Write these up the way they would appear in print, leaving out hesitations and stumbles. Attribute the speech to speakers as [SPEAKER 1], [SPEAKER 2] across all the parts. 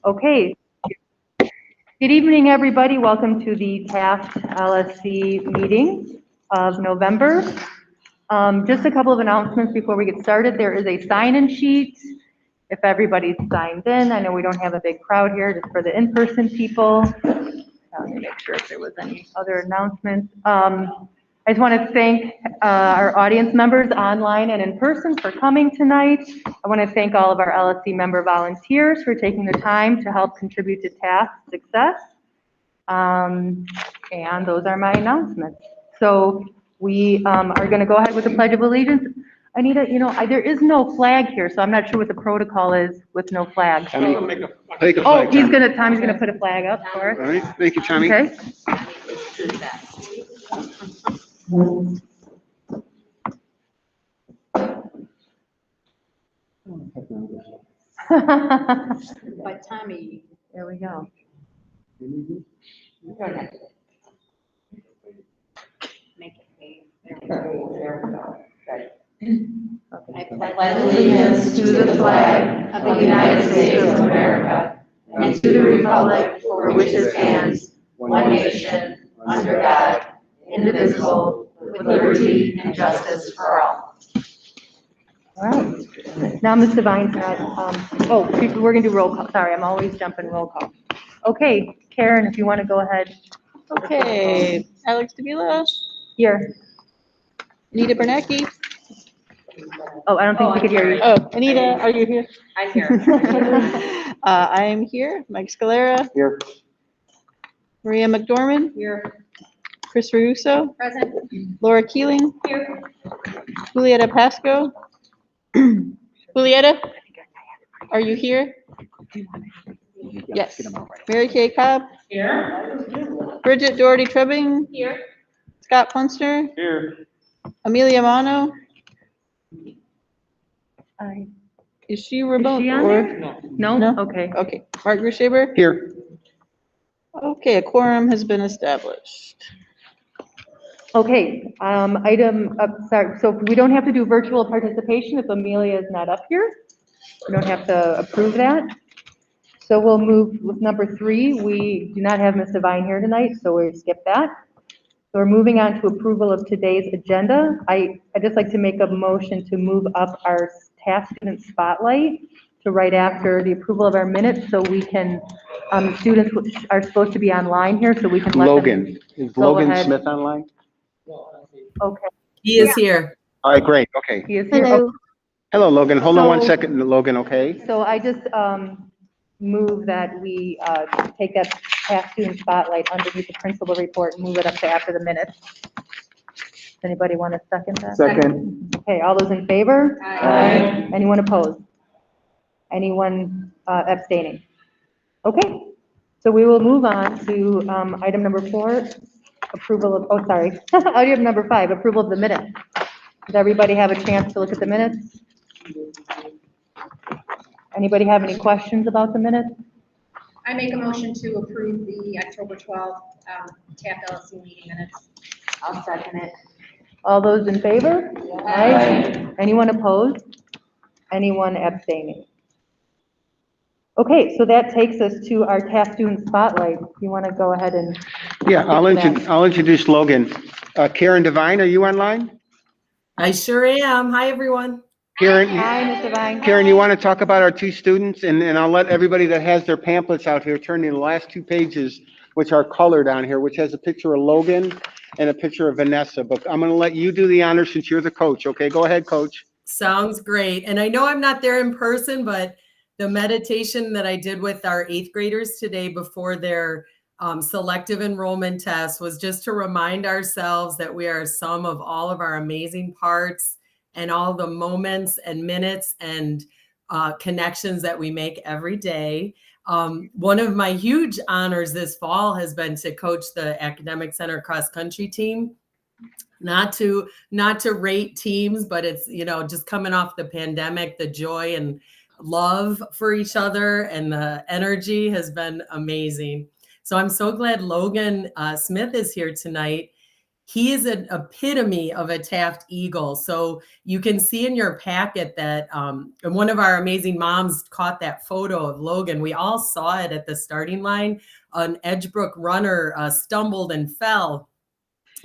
[SPEAKER 1] Okay. Good evening, everybody. Welcome to the Taft LSC meeting of November. Just a couple of announcements before we get started. There is a sign-in sheet. If everybody's signed in, I know we don't have a big crowd here, just for the in-person people. Let me make sure if there was any other announcements. I just want to thank our audience members online and in person for coming tonight. I want to thank all of our LSC member volunteers for taking the time to help contribute to Taft's success. And those are my announcements. So we are going to go ahead with the Pledge of Allegiance. Anita, you know, there is no flag here, so I'm not sure what the protocol is with no flag.
[SPEAKER 2] Tommy, take a
[SPEAKER 1] Oh,
[SPEAKER 2] flag.
[SPEAKER 1] Tommy's gonna put a flag up for us.
[SPEAKER 2] All right, thank you, Tommy.
[SPEAKER 1] Okay.
[SPEAKER 3] But Tommy,
[SPEAKER 1] There we go.
[SPEAKER 3] make it pay. There we go.
[SPEAKER 1] Okay.
[SPEAKER 3] I pledge allegiance to the flag of the United States of America and to the republic for which it stands, one nation, under God, indivisible, with liberty and justice for all.
[SPEAKER 1] All right. Now, Ms. Devine's not, we're gonna do roll call. Sorry, I'm always jumping roll call. Okay, Karen, if you want to go ahead.
[SPEAKER 4] Okay, Alex Davila,
[SPEAKER 1] Here.
[SPEAKER 4] Anita Bernacki.
[SPEAKER 1] Oh, I don't think we could hear you.
[SPEAKER 4] Oh, Anita, are you here?
[SPEAKER 3] I'm here.
[SPEAKER 4] I am here. Mike Scalera,
[SPEAKER 2] Here.
[SPEAKER 4] Maria McDormand,
[SPEAKER 3] Here.
[SPEAKER 4] Chris Russo,
[SPEAKER 3] Present.
[SPEAKER 4] Laura Keeling,
[SPEAKER 3] Here.
[SPEAKER 4] Julieta Pasco. Julieta, are you here? Yes. Mary Kay Cobb,
[SPEAKER 3] Here.
[SPEAKER 4] Bridget Doherty Trubbing,
[SPEAKER 3] Here.
[SPEAKER 4] Scott Punster,
[SPEAKER 2] Here.
[SPEAKER 4] Amelia Mano.
[SPEAKER 1] Aye.
[SPEAKER 4] Is she remote
[SPEAKER 1] Is she on
[SPEAKER 4] or?
[SPEAKER 1] there? No?
[SPEAKER 4] No?
[SPEAKER 1] Okay.
[SPEAKER 4] Okay, Mark Gershaber.
[SPEAKER 2] Here.
[SPEAKER 4] Okay, a quorum has been established.
[SPEAKER 1] Okay, sorry, so we don't have to do virtual participation if Amelia is not up here. We don't have to approve that. So we'll move with number 3. We do not have Ms. Devine here tonight, so we'll skip that. So we're moving on to approval of today's agenda. I'd just like to make a motion to move up our Taft Student Spotlight to right after the approval of our minutes, so we can, students are supposed to be online here, so we can let them.
[SPEAKER 2] Logan. Is
[SPEAKER 1] Go
[SPEAKER 2] Logan
[SPEAKER 1] ahead.
[SPEAKER 2] Smith online?
[SPEAKER 1] Okay,
[SPEAKER 5] He is here.
[SPEAKER 2] All right, great, okay.
[SPEAKER 1] he is here.
[SPEAKER 4] Hello.
[SPEAKER 2] Hello, Logan. Hold on one
[SPEAKER 1] So-
[SPEAKER 2] second, Logan, okay?
[SPEAKER 1] So I just move that we take that Taft Student Spotlight underneath the principal report and move it up to after the minutes. Does anybody want to second that?
[SPEAKER 2] Second.
[SPEAKER 1] Okay, all those in favor?
[SPEAKER 3] Aye.
[SPEAKER 1] Anyone opposed? Anyone abstaining? Okay, so we will move on to item number 4, approval of, item number 5, approval of the minutes. Does everybody have a chance to look at the minutes? Anybody have any questions about the minutes?
[SPEAKER 6] I make a motion to approve the October 12th Taft LSC meeting minutes.
[SPEAKER 3] I'll second it.
[SPEAKER 1] All those in favor?
[SPEAKER 3] Aye.
[SPEAKER 1] Anyone opposed? Anyone abstaining? Okay, so that takes us to our Taft Student Spotlight. You want to go ahead and,
[SPEAKER 2] Yeah, I'll introduce Logan. Karen Devine, are you online?
[SPEAKER 5] I sure am. Hi, everyone.
[SPEAKER 2] Karen,
[SPEAKER 1] hi, Ms. Devine.
[SPEAKER 2] Karen, you want to talk about our 2 students? And I'll let everybody that has their pamphlets out here turn to the last 2 pages, which are colored on here, which has a picture of Logan and a picture of Vanessa. But I'm going to let you do the honors since you're the coach, okay? Go ahead, coach.
[SPEAKER 5] Sounds great. And I know I'm not there in person, but the meditation that I did with our 8th graders today before their selective enrollment test was just to remind ourselves that we are a sum of all of our amazing parts and all the moments and minutes and connections that we make every day. One of my huge honors this fall has been to coach the Academic Center cross country team. Not to rate teams, but it's, just coming off the pandemic, the joy and love for each other and the energy has been amazing. So I'm so glad Logan Smith is here tonight. he is an epitome of a Taft Eagle. So you can see in your packet that and one of our amazing moms caught that photo of Logan. We all saw it at the starting line. An Edgebrook runner stumbled and fell,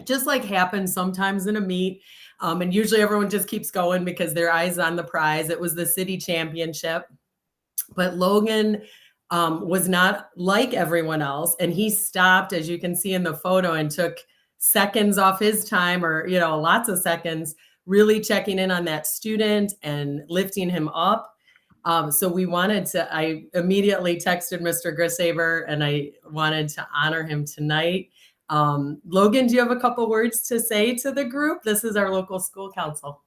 [SPEAKER 5] just like happens sometimes in a meet. And usually everyone just keeps going because their eyes on the prize. It was the city championship. But Logan was not like everyone else. And he stopped, as you can see in the photo, and took seconds off his time, or, lots of seconds, really checking in on that student and lifting him up. So I immediately texted Mr. Grissaber, and I wanted to honor him tonight. Logan, do you have a couple words to say to the group? This is our local school council.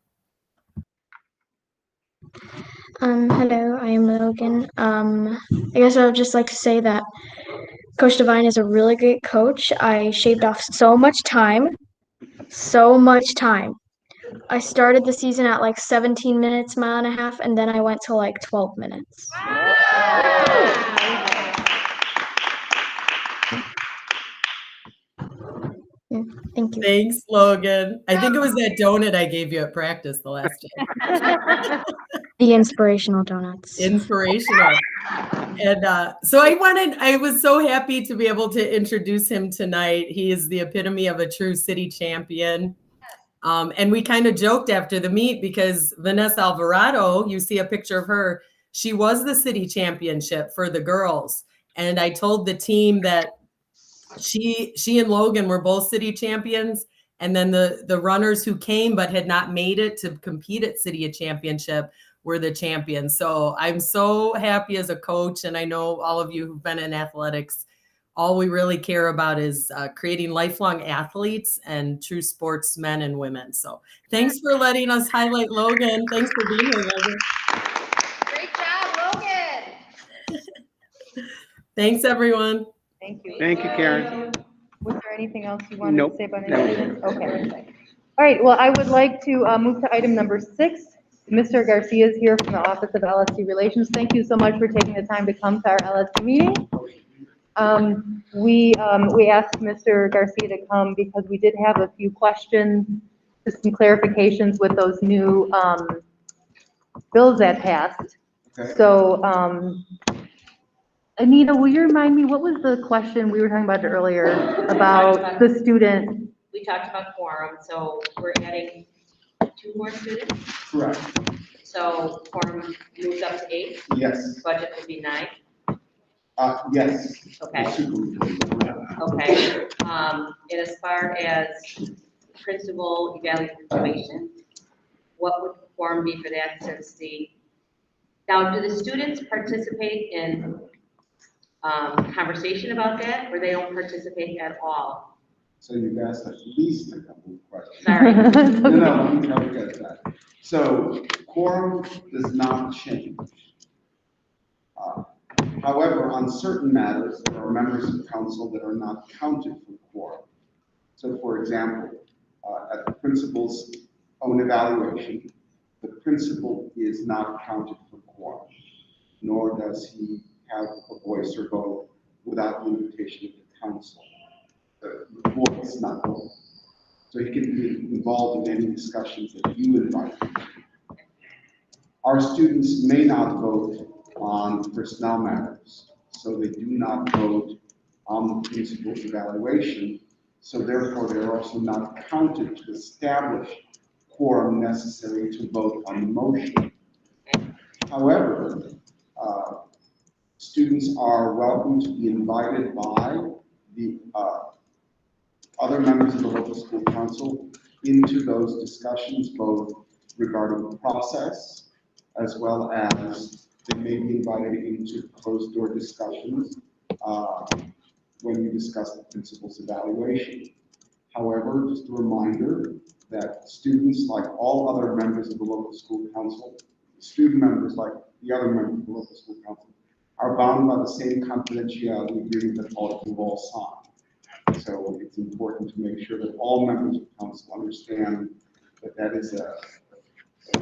[SPEAKER 7] Hello, I am Logan. I guess I would just like to say that Coach Devine is a really great coach. I shaved off so much time. I started the season at like 17 minutes, mile and a half, and then I went to like 12 minutes. Yeah, thank you.
[SPEAKER 5] Thanks, Logan. I think it was that donut I gave you at practice the last time.
[SPEAKER 7] The inspirational donuts.
[SPEAKER 5] Inspirational. And so I was so happy to be able to introduce him tonight. He is the epitome of a true city champion. And we kind of joked after the meet because Vanessa Alvarado, you see a picture of her, she was the city championship for the girls. And I told the team that she and Logan were both city champions. And then the runners who came but had not made it to compete at city championship were the champions. So I'm so happy as a coach. And I know all of you who've been in athletics, all we really care about is creating lifelong athletes and true sportsmen and women. So thanks for letting us highlight Logan. Thanks for being here, Logan.
[SPEAKER 6] Great job, Logan.
[SPEAKER 1] Thanks, everyone.
[SPEAKER 2] Thank you, Karen.
[SPEAKER 1] Was there anything else you wanted to
[SPEAKER 2] Nope.
[SPEAKER 1] say about anything? Okay. All right, well, I would like to move to item number 6. Mr. Garcia is here from the Office of LSC Relations. Thank you so much for taking the time to come to our LSC meeting. We asked Mr. Garcia to come because we did have a few questions, just some clarifications with those new bills that passed.
[SPEAKER 8] Okay.
[SPEAKER 1] So, Anita, will you remind me, what was the question we were talking about earlier about the student?
[SPEAKER 3] We talked about quorum, so we're adding 2 more students.
[SPEAKER 8] Correct.
[SPEAKER 3] So quorum moves up to 8.
[SPEAKER 8] Yes.
[SPEAKER 3] Budget would be 9.
[SPEAKER 8] Yes.
[SPEAKER 3] Okay.
[SPEAKER 8] Super.
[SPEAKER 3] Okay. And as far as principal evaluation, what would the quorum be for that since now, do the students participate in conversation about that, or they don't participate at all?
[SPEAKER 8] So you've asked at least a couple of questions.
[SPEAKER 3] Sorry.
[SPEAKER 8] No, let me try to get that. So quorum does not change. However, on certain matters, there are members of council that are not counted for quorum. So for example, at the principal's own evaluation, the principal is not counted for quorum, nor does he have a voice or vote without the invitation of the council. The voice, not vote. So he can be involved in any discussions that you invite him to. Our students may not vote on personnel matters, so they do not vote on the principal's evaluation, so therefore they're also not counted to establish quorum necessary to vote on the motion. However, students are welcome to be invited by the other members of the local school council into those discussions, both regarding the process as well as they may be invited into closed door discussions when you discuss the principal's evaluation. However, just a reminder that students, like all other members of the local school council, student members like the other members of the local school council, are bound by the same confidentiality agreement that all of you all signed. So it's important to make sure that all members of council understand that that is a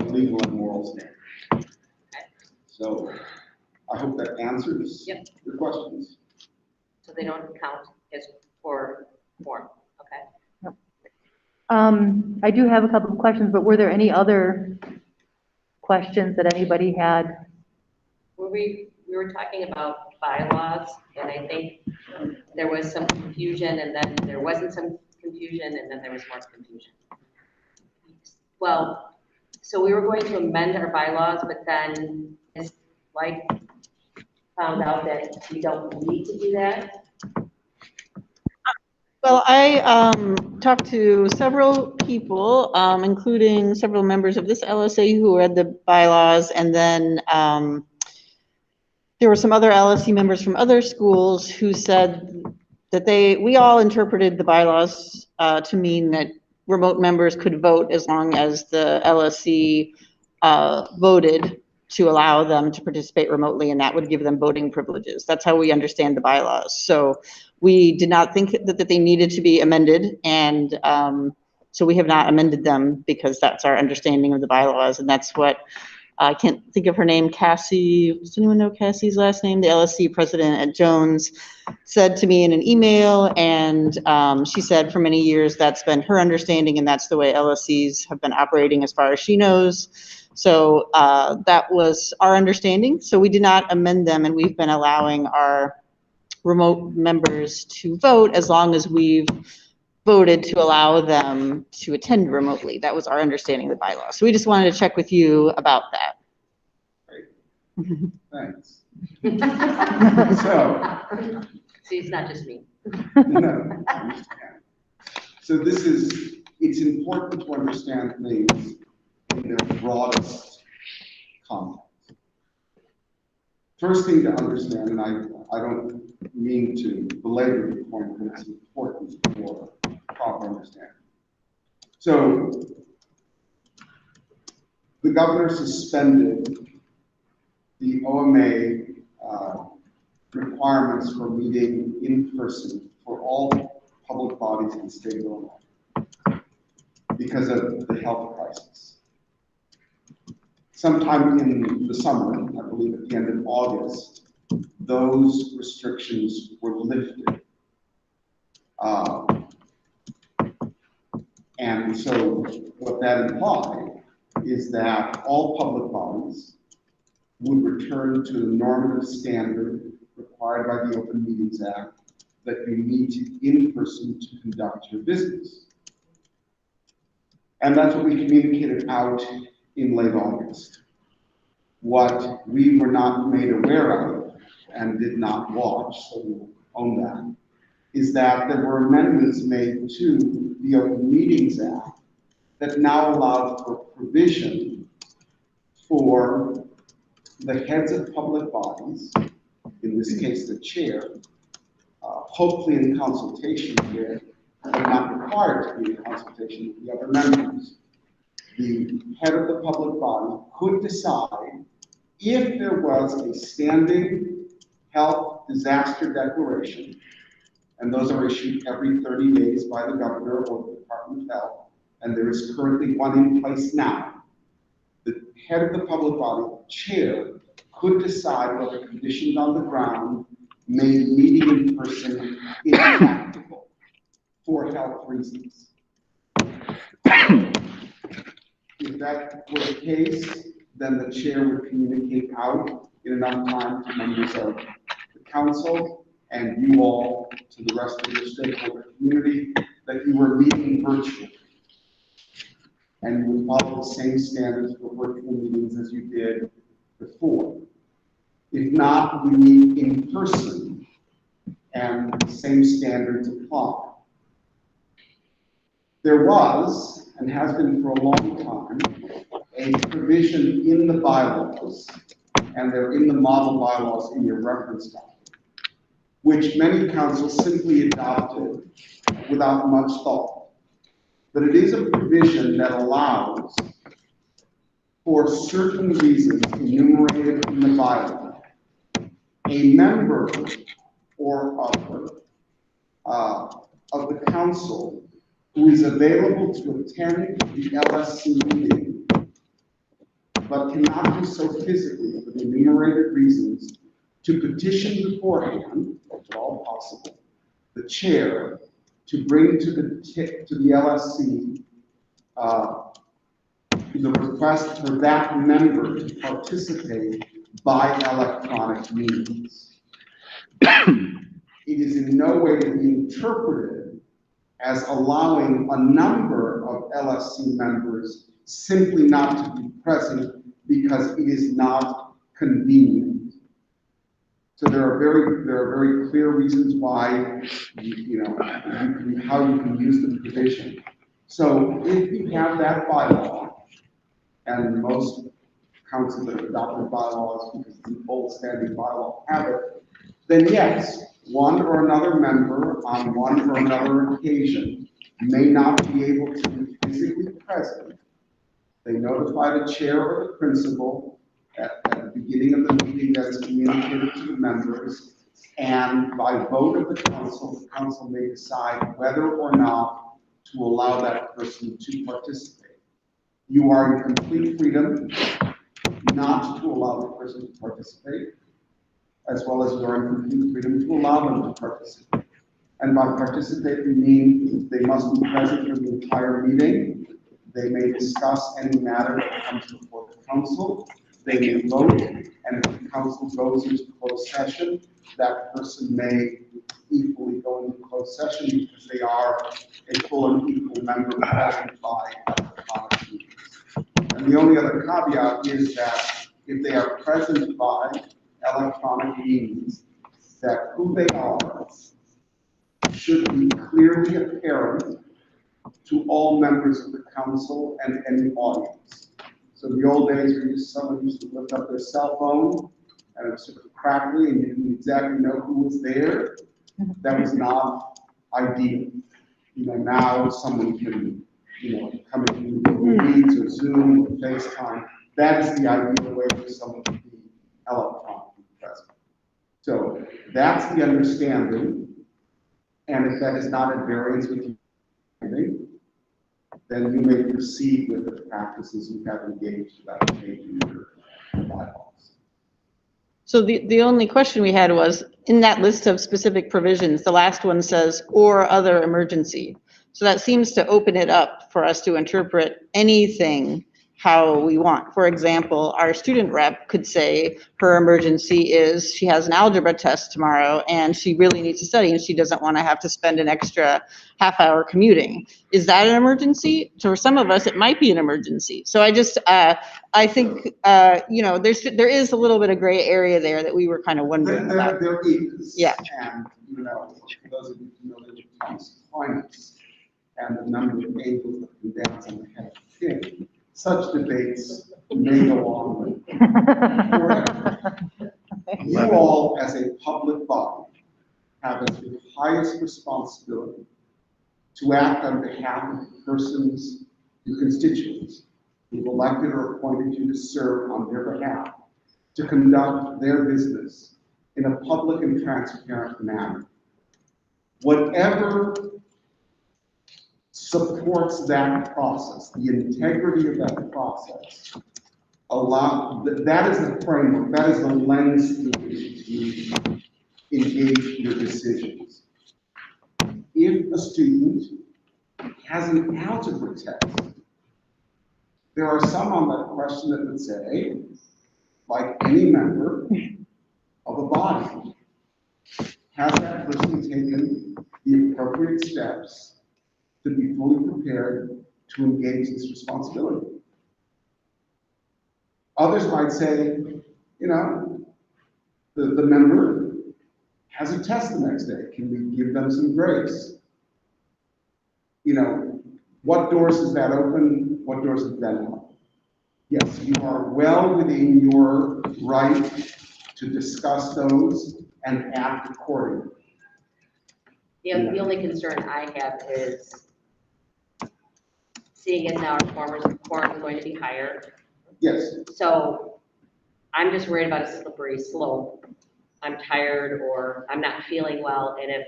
[SPEAKER 8] legal and moral standard. So I hope that answers your questions.
[SPEAKER 3] So they don't count as for quorum, okay?
[SPEAKER 1] I do have a couple of questions, but were there any other questions that anybody had?
[SPEAKER 3] We were talking about bylaws, and I think there was some confusion, and then there wasn't some confusion, and then there was more confusion. Well, so we were going to amend our bylaws, but then it's like found out that we don't need to do that.
[SPEAKER 4] Well, I talked to several people, including several members of this LSA who read the bylaws, and then there were some other LSC members from other schools who said that we all interpreted the bylaws to mean that remote members could vote as long as the LSC voted to allow them to participate remotely, and that would give them voting privileges. That's how we understand the bylaws. So we did not think that they needed to be amended, and so we have not amended them because that's our understanding of the bylaws, and that's what, I can't think of her name, Cassie, does anyone know Cassie's last name? The LSC president at Jones said to me in an email, and she said for many years that's been her understanding, and that's the way LSCs have been operating as far as she knows. So that was our understanding. So we did not amend them, and we've been allowing our remote members to vote as long as we've voted to allow them to attend remotely. That was our understanding of the bylaw. So we just wanted to check with you about that.
[SPEAKER 8] Great. Thanks. So,
[SPEAKER 3] See, it's not just me.
[SPEAKER 8] no, I understand. So it's important to understand things in their broadest context. First thing to understand, and I don't mean to belabor the point, but it's important for proper understanding. So the governor suspended the OMA requirements for meeting in person for all public bodies in the state of Illinois because of the health crisis. Sometime in the summer, I believe at the end of August, those restrictions were lifted. And so what that implied is that all public bodies would return to the normative standard required by the Open Meetings Act that you meet in person to conduct your business. And that's what we communicated out in late August. What we were not made aware of and did not watch, so we own that, is that there were amendments made to the Open Meetings Act that now allowed for provision for the heads of public bodies, in this case the chair, hopefully in consultation with, but not required to be in consultation with the other members. The head of the public body could decide if there was a standing health disaster declaration, and those are issued every 30 days by the governor or the Department of Health, and there is currently one in place now. The head of the public body, chair, could decide whether conditions on the ground made meeting in person impractical for health reasons. If that were the case, then the chair would communicate out in enough time to members of the council and you all to the rest of the stakeholder community that you were meeting virtually. And you would follow the same standards for virtual meetings as you did before. If not, we meet in person and the same standards apply. There was, and has been for a long time, a provision in the bylaws, and they're in the model bylaws in your reference document, which many councils simply adopted without much thought. But it is a provision that allows, for certain reasons enumerated in the bylaw, a member or other of the council who is available to attend the LSC meeting, but cannot do so physically for the enumerated reasons, to petition beforehand, if at all possible, the chair to bring to the LSC, the request for that member to participate by electronic means. It is in no way to be interpreted as allowing a number of LSC members simply not to be present because it is not convenient. So there are very clear reasons why how you can use the provision. So if you have that bylaw, and most councils that have adopted bylaws because the old standing bylaw have it, then yes, one or another member on one or another occasion may not be able to be physically present. They notify the chair or the principal at the beginning of the meeting that's communicated to the members, and by vote of the council may decide whether or not to allow that person to participate. You are in complete freedom not to allow the person to participate, as well as you are in complete freedom to allow them to participate. And by participate, we mean they must be present for the entire meeting. They may discuss any matter that comes before the council. They may vote, and if the council goes into closed session, that person may equally go into closed session because they are a full and equal member present by electronic means. And the only other caveat is that if they are present by electronic means, that who they are should be clearly apparent to all members of the council and any audience. So in the old days, someone used to lift up their cell phone and it was sort of crackly and you didn't exactly know who was there. That was not ideal. Now someone can, come in Google Meets or Zoom or FaceTime. That is the ideal way for someone to be electronically present. So that's the understanding. And if that is not at variance with you, then you may proceed with the practices you have engaged about changing your bylaws.
[SPEAKER 4] So the only question we had was, in that list of specific provisions, the last one says, or other emergency. So that seems to open it up for us to interpret anything how we want. For example, our student rep could say her emergency is she has an algebra test tomorrow and she really needs to study and she doesn't want to have to spend an extra half hour commuting. Is that an emergency? So for some of us, it might be an emergency. So I just, I think, there is a little bit of gray area there that we were kind of wondering about.
[SPEAKER 8] There is.
[SPEAKER 4] Yeah.
[SPEAKER 8] And, for those of you familiar with Thomas Aquinas and the number of angels that come down on the head of the king, such debates may go on forever. You all, as a public body, have as the highest responsibility to act on behalf of the persons, the constituents, who've elected or appointed you to serve on their behalf, to conduct their business in a public and transparent manner. Whatever supports that process, the integrity of that process, that is the framework, that is the lens through which you engage your decisions. If a student has an algebra test, there are some on that question that would say, like any member of a body, has that person taken the appropriate steps to be fully prepared to engage this responsibility? Others might say, the member has a test the next day. Can we give them some grace? What doors does that open? What doors does that open? Yes, you are well within your right to discuss those and act accordingly.
[SPEAKER 3] The only concern I have is seeing as now our quorum is going to be higher.
[SPEAKER 8] Yes.
[SPEAKER 3] So I'm just worried about a slippery slope. I'm tired or I'm not feeling well, and if,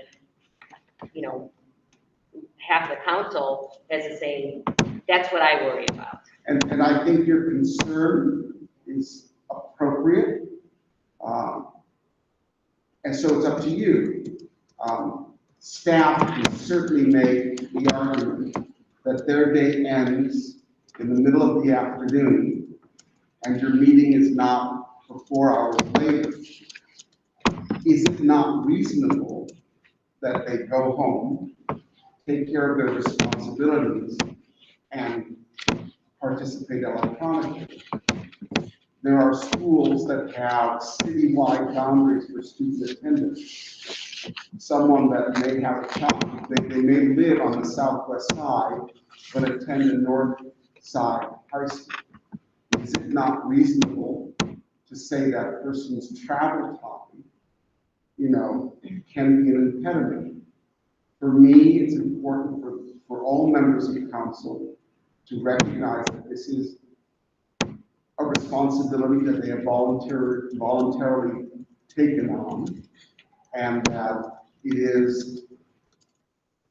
[SPEAKER 3] half the council has the same, that's what I worry about.
[SPEAKER 8] And I think your concern is appropriate. And so it's up to you. staff can certainly make the argument that their day ends in the middle of the afternoon and your meeting is not for 4 hours later. Is it not reasonable that they go home, take care of their responsibilities, and participate electronically? There are schools that have citywide boundaries for student attendance. Someone that may have a child, they may live on the southwest side, but attend a north side high school. Is it not reasonable to say that person's travel time, can be an impediment? For me, it's important for all members of the council to recognize that this is a responsibility that they have voluntarily taken on, and that it is,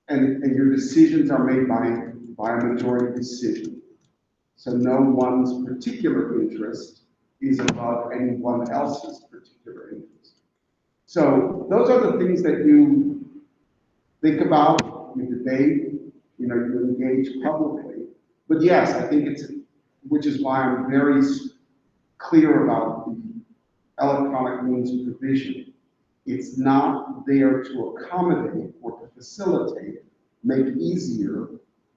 [SPEAKER 8] and your decisions are made by a majority decision. So no one's particular interest is above anyone else's particular interest. So those are the things that you think about, you debate, you engage publicly. But yes, I think which is why I'm very clear about the electronic means of provision. It's not there to accommodate or to facilitate, make easier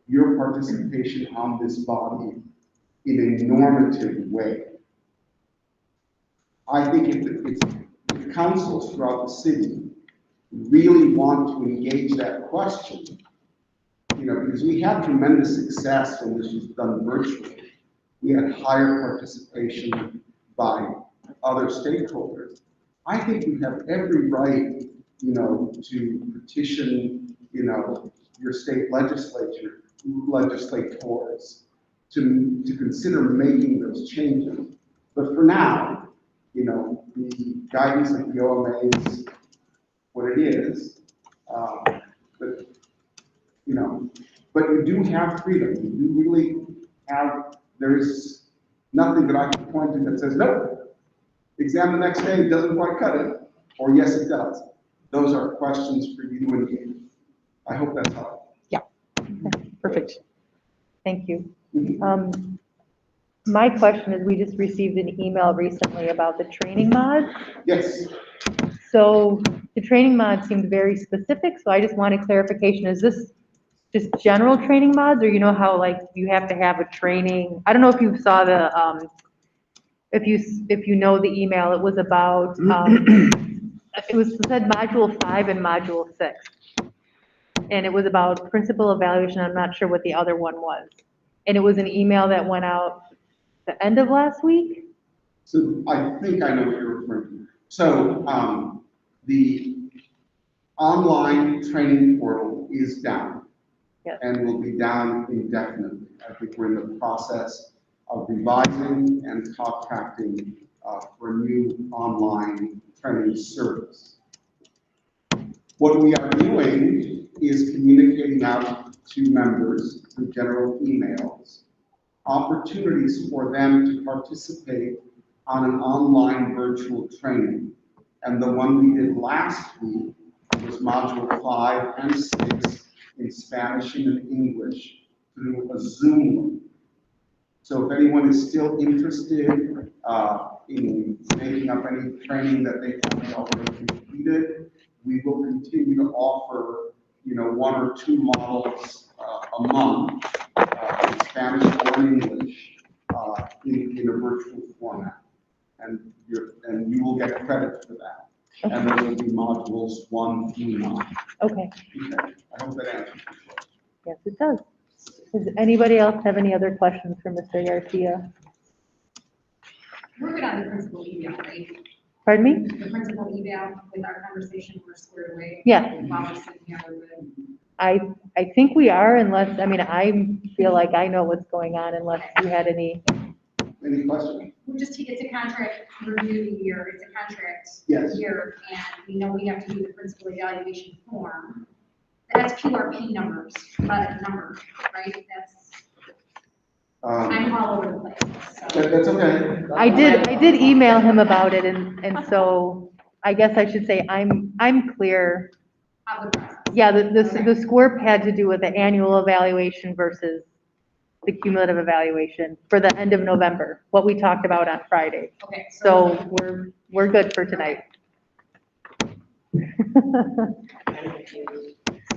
[SPEAKER 8] your participation on this body in a normative way. I think if the councils throughout the city really want to engage that question, because we had tremendous success when this was done virtually. We had higher participation by other stakeholders. I think you have every right, to petition, your state legislators to consider making those changes. But for now, the guidance of the OMA is what it is. But you do have freedom. You do really have, there's nothing that I can point to that says, nope, exam the next day, it doesn't quite cut it, or yes, it does. Those are questions for you to engage. I hope that's helpful.
[SPEAKER 4] Yeah, okay. Perfect.
[SPEAKER 1] Thank you. My question is, we just received an email recently about the training mods.
[SPEAKER 8] Yes.
[SPEAKER 1] So the training mod seemed very specific, so I just wanted clarification. Is this just general training mods, or how you have to have a training? I don't know if you saw the, if you know the email, it was about, it said module 5 and module 6. And it was about principal evaluation. I'm not sure what the other one was. And it was an email that went out the end of last week.
[SPEAKER 8] So I think I know what you're referring to. So the online training portal is down.
[SPEAKER 1] Yes.
[SPEAKER 8] And will be down indefinitely. I think we're in the process of revising and contracting for a new online training service. What we are doing is communicating out to members through general emails, opportunities for them to participate on an online virtual training. And the one we did last week was module 5 and 6 in Spanish and in English through a Zoom link. So if anyone is still interested in making up any training that they haven't already completed, we will continue to offer, 1 or 2 models a month in Spanish or in English in a virtual format, and you will get credit for that. Okay. And there will be modules 1 through 9.
[SPEAKER 1] Okay.
[SPEAKER 8] I hope that answers your question.
[SPEAKER 1] Yes, it does. Does anybody else have any other questions for Mr. Garcia?
[SPEAKER 6] We're good on the principal eval, right?
[SPEAKER 1] Pardon me?
[SPEAKER 6] The principal eval with our conversation, we're squared away.
[SPEAKER 1] Yeah.
[SPEAKER 6] While we're sitting here, we're good.
[SPEAKER 1] I think we are, unless, I feel like I know what's going on, unless you had any.
[SPEAKER 8] Any questions?
[SPEAKER 6] It's a contract review year, it's a contract
[SPEAKER 8] Yes.
[SPEAKER 6] year, and we know we have to do the principal evaluation form. That's QRP numbers, product numbers, right? I'm all over the place. So.
[SPEAKER 8] That's okay.
[SPEAKER 1] I did email him about it, and so I guess I should say I'm clear.
[SPEAKER 6] have the process.
[SPEAKER 1] Yeah, the score had to do with the annual evaluation versus the cumulative evaluation for the end of November, what we talked about on Friday.
[SPEAKER 6] Okay,
[SPEAKER 1] So we're good for tonight.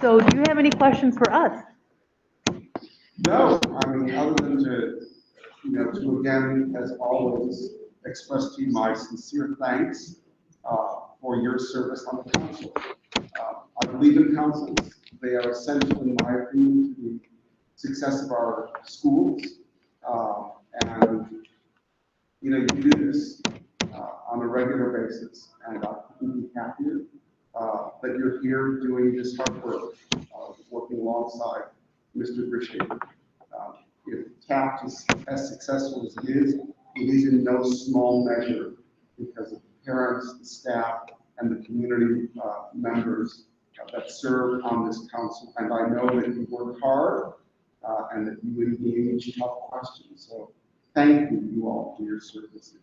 [SPEAKER 1] So do you have any questions for us?
[SPEAKER 8] No, I mean, other than to again, as always, express to you my sincere thanks for your service on the council. I believe in councils. They are essential, in my opinion, to the success of our schools. And, you do this on a regular basis, and I couldn't be happier that you're here doing this hard work, working alongside Mr. Brishay. If Taft is as successful as it is in no small measure because of the parents, the staff, and the community members that serve on this council. And I know that you work hard and that you engage tough questions. So thank you all for your service.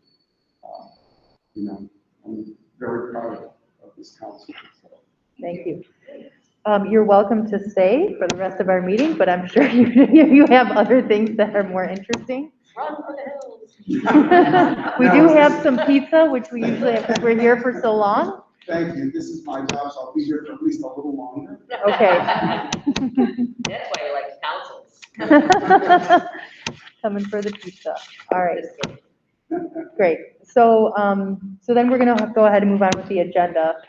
[SPEAKER 8] I'm very proud of this council. So.
[SPEAKER 1] Thank you. You're welcome to stay for the rest of our meeting, but I'm sure you have other things that are more interesting.
[SPEAKER 3] Run for the hills.
[SPEAKER 1] We do have some pizza, which we usually have because we're here for so long.
[SPEAKER 8] Thank you. This is my job, so I'll be here for at least a little longer.
[SPEAKER 1] Okay.
[SPEAKER 3] That's why you like councils.
[SPEAKER 1] Coming for the pizza. All right. Great. So, so then we're going to go ahead and move on with the agenda.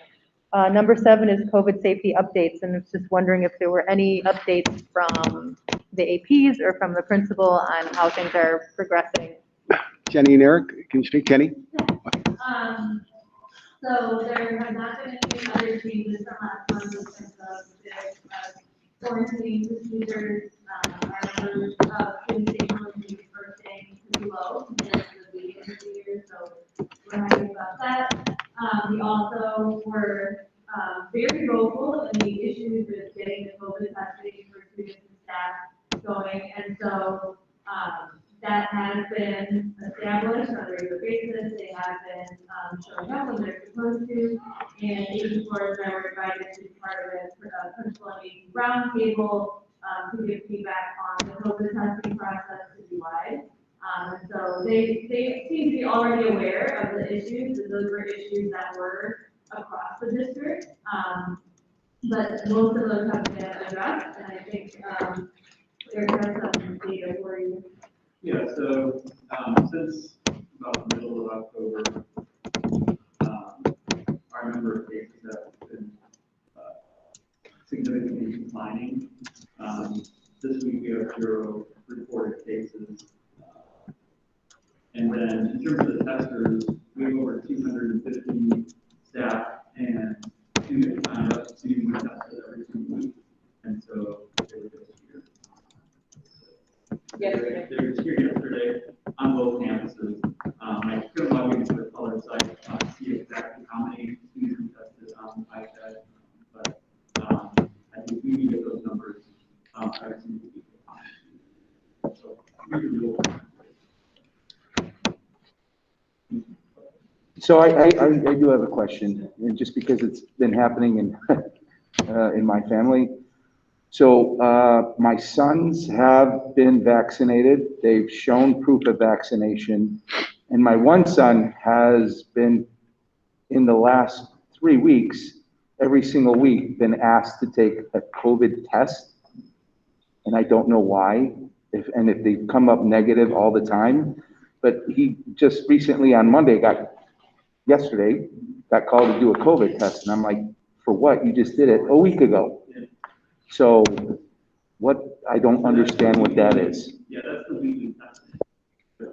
[SPEAKER 1] Number 7 is COVID safety updates, and I was just wondering if there were any updates from the APs or from the principal on how things are progressing.
[SPEAKER 2] Jenny and Eric, can you speak, Jenny?
[SPEAKER 9] So there have not been any other changes from last month in terms of the quarantine procedures. Our numbers of students are staying pretty low compared to the beginning of the year, so we're happy about that. We also were very vocal in the issues with getting the COVID testing for students and staff going, and so that has been established on a regular basis. They have been showing up when they're supposed to, and Agent Flores and I were invited to be part of a principal and agent roundtable to give feedback on the COVID testing process citywide. And so they seem to be already aware of the issues, and those were issues that were across the district. But most of those have been addressed, and I think Eric has some data for you.
[SPEAKER 10] Yeah, so since about the middle of October, our number of cases have been significantly declining. This week we have 0 reported cases. And then in terms of the testers, we have over 250 staff and students signed up to be tested every 2 weeks. And so they were just here. They were here yesterday on both campuses. I couldn't log into the color site to see exactly how many students tested on the iPad, but I think we need to get those numbers every single week. So
[SPEAKER 11] So I do have a question, and just because it's been happening in my family. So my sons have been vaccinated. They've shown proof of vaccination, and my one son has been, in the last 3 weeks, every single week, been asked to take a COVID test, and I don't know why, if they come up negative all the time. But he just recently on Monday yesterday got called to do a COVID test, and I'm like, for what? You just did it a week ago. So I don't understand what that is.
[SPEAKER 10] yeah, that's the weekly testing.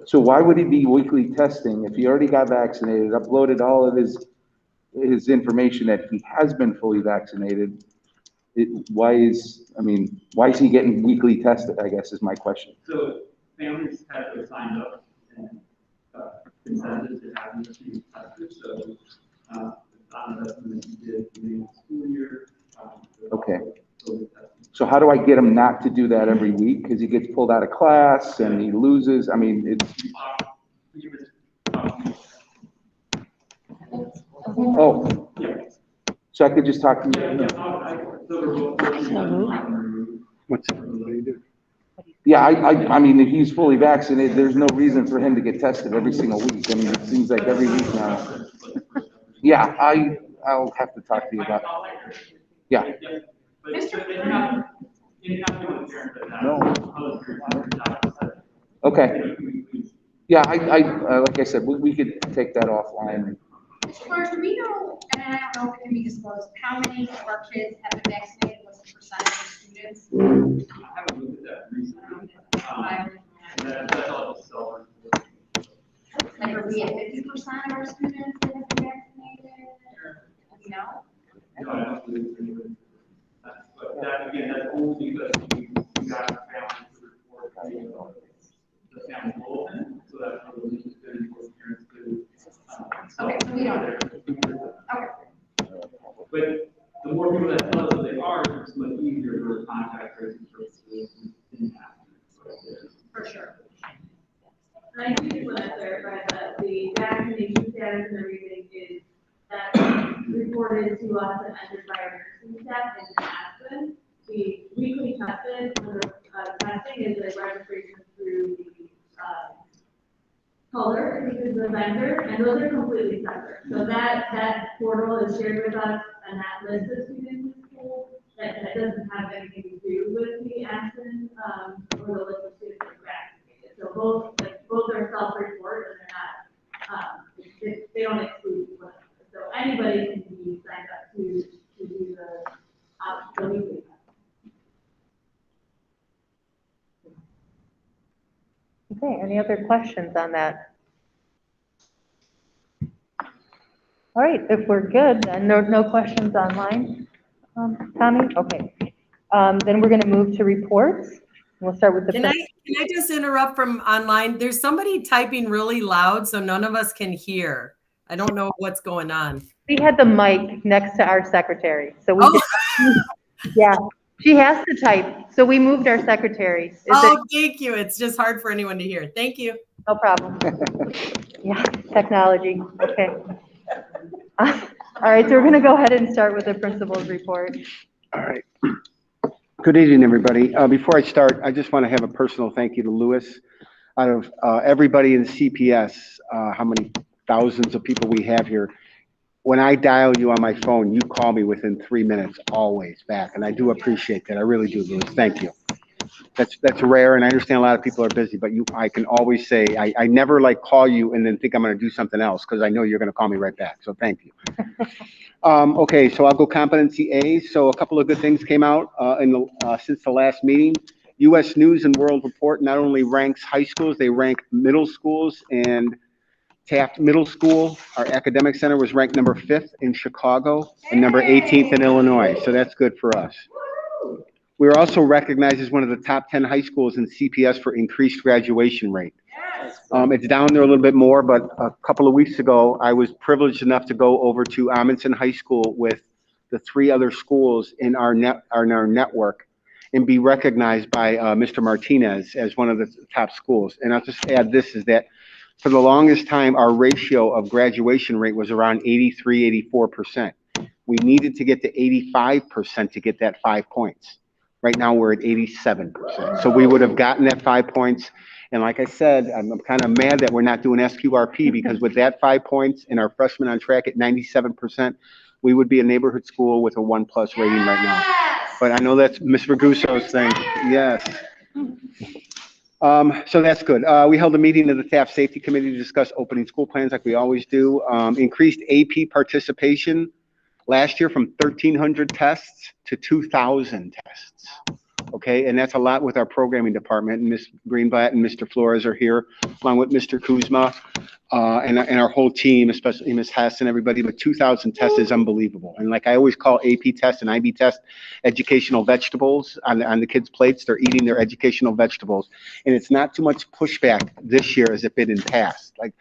[SPEAKER 11] So why would he be weekly testing if he already got vaccinated, uploaded all of his information that he has been fully vaccinated? Why is he getting weekly tested, I guess is my question.
[SPEAKER 10] So families had to sign up and consented to having the students tested. So on the beginning of the school year.
[SPEAKER 11] Okay. So how do I get him not to do that every week? Because he gets pulled out of class and he loses. I mean, it's. Oh. So I could just talk to you.
[SPEAKER 2] What's what do you do?
[SPEAKER 11] Yeah, I mean, if he's fully vaccinated, there's no reason for him to get tested every single week. I mean, it seems like every week now. Yeah, I'll have to talk to you about it. Yeah. No. Okay. Yeah, like I said, we could take that offline.
[SPEAKER 6] George, do we know, and I don't know if it can be disclosed, how many of our kids have been vaccinated, what's the percentage of students?
[SPEAKER 10] I haven't looked at that recently. That's all just so.
[SPEAKER 6] Like, are we at 50% of our students that have been vaccinated? You know?
[SPEAKER 10] No, I don't believe it. But that, again, that's only because we got families to report the family open, so that's how the leak is good for parents to.
[SPEAKER 6] Okay, so we don't. Okay.
[SPEAKER 10] But the more people that tell us that they are, it's much easier for contact tracing purposes than that.
[SPEAKER 6] For sure.
[SPEAKER 9] And I do just want to clarify that the vaccination status and everything is that reported to us and entered by our nursing staff in Aspen. The weekly testing for the testing is a registration through the color, which is the vendor, and those are completely separate. So that portal is shared with us, and that list of students in school, that doesn't have anything to do with the Aspen, or the list of students that are vaccinated. So both are self-report, and they're not, they don't exclude one another. So anybody can be signed up to do the weekly testing.
[SPEAKER 1] Okay, any other questions on that? All right, if we're good, then no questions online. Tommy? Okay. Then we're going to move to reports. We'll start with the.
[SPEAKER 5] Can I just interrupt from online? There's somebody typing really loud, so none of us can hear. I don't know what's going on.
[SPEAKER 1] We had the mic next to our secretary, so we could, yeah, she has to type, so we moved our secretary.
[SPEAKER 5] Thank you. It's just hard for anyone to hear. Thank you.
[SPEAKER 1] No problem. Yeah, technology, okay. All right, so we're gonna go ahead and start with the principal's report.
[SPEAKER 2] All right. Good evening, everybody. Before I start, I just want to have a personal thank you to Lewis. Out of everybody in CPS, how many thousands of people we have here, when I dial you on my phone, you call me within 3 minutes, always back, and I do appreciate that. I really do, Lewis. Thank you. That's rare, and I understand a lot of people are busy, but I can always say, I never like call you and then think I'm going to do something else, because I know you're going to call me right back, so thank you. Okay, so I'll go competency A. So a couple of good things came out since the last meeting. U.S. News and World Report not only ranks high schools, they rank middle schools, and Taft Middle School, our academic center, was ranked number 5th in Chicago and number 18th in Illinois, so that's good for us. We are also recognized as one of the top 10 high schools in CPS for increased graduation rate. It's down there a little bit more, but a couple of weeks ago, I was privileged enough to go over to Amundsen High School with the 3 other schools in our network and be recognized by Mr. Martinez as one of the top schools. And I'll just add this, is that for the longest time, our ratio of graduation rate was around 83, 84%. We needed to get to 85% to get that 5 points. Right now, we're at 87%. So we would have gotten that 5 points. And like I said, I'm kind of mad that we're not doing SQRP, because with that 5 points and our freshmen on track at 97%, we would be a neighborhood school with a 1+ rating right now. But I know that's Ms. Ragusso's thing. Yes. So that's good. We held a meeting of the Taft Safety Committee to discuss opening school plans like we always do. Increased AP participation last year from 1,300 tests to 2,000 tests. Okay, and that's a lot with our programming department. And Ms. Greenblatt and Mr. Flores are here, along with Mr. Kuzma, and our whole team, especially Ms. Hess and everybody. But 2,000 tests is unbelievable. And like I always call AP test and IB test educational vegetables on the kids' plates. They're eating their educational vegetables. And it's not too much pushback this year as it been in past. Like,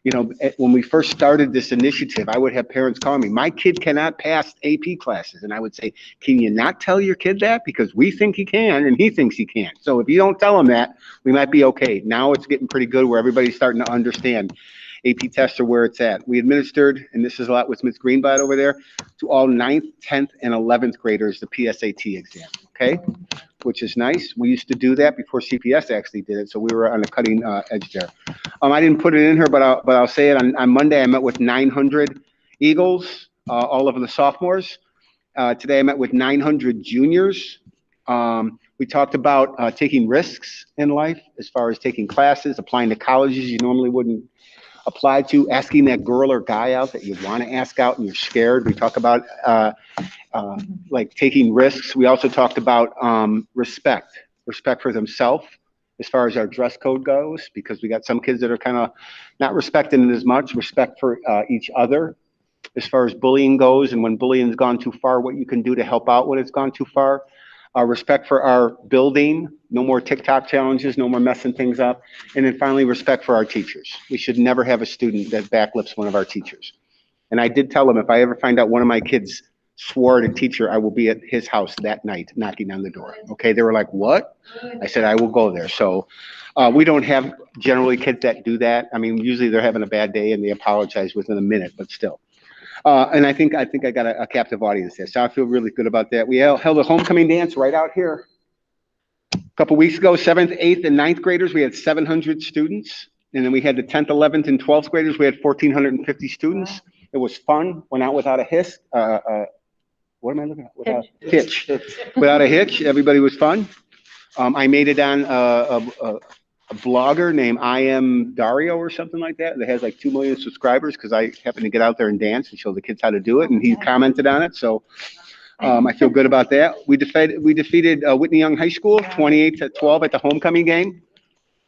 [SPEAKER 2] you know, when we first started this initiative, I would have parents call me, my kid cannot pass AP classes. And I would say, can you not tell your kid that? Because we think he can and he thinks he can't. So if you don't tell him that, we might be okay. Now it's getting pretty good where everybody's starting to understand. AP tests are where it's at. We administered, and this is a lot with Ms. Greenblatt over there, to all 9th, 10th, and 11th graders, the PSAT exam, okay? Which is nice. We used to do that before CPS actually did it, so we were on the cutting edge there. I didn't put it in here, but I'll say it. On Monday, I met with 900 Eagles, all of the sophomores. Today, I met with 900 juniors. We talked about taking risks in life as far as taking classes, applying to colleges you normally wouldn't apply to, asking that girl or guy out that you want to ask out and you're scared. We talk about like taking risks. We also talked about respect for themselves as far as our dress code goes, because we got some kids that are kind of not respecting it as much, respect for each other as far as bullying goes, and when bullying's gone too far, what you can do to help out when it's gone too far. Respect for our building, no more TikTok challenges, no more messing things up. And then finally, respect for our teachers. We should never have a student that backlips one of our teachers. And I did tell them, if I ever find out one of my kids swore at a teacher, I will be at his house that night knocking on the door. Okay, they were like, what? I said, I will go there. So we don't have generally kids that do that. I mean, usually they're having a bad day and they apologize within a minute, but still. And I think I got a captive audience there, so I feel really good about that. We held a homecoming dance right out here a couple weeks ago. 7th, 8th, and 9th graders, we had 700 students, and then we had the 10th, 11th, and 12th graders. We had 1,450 students. Wow. It was fun. Went out without a hitch. What am I looking at? Without a hitch. Without a hitch. Everybody was fun. I made it on a blogger named I Am Dario or something like that has like 2 million subscribers because I happened to get out there and dance and show the kids how to do it, and he commented on it. So I feel good about that. We defeated Whitney Young High School 28-12 at the homecoming game.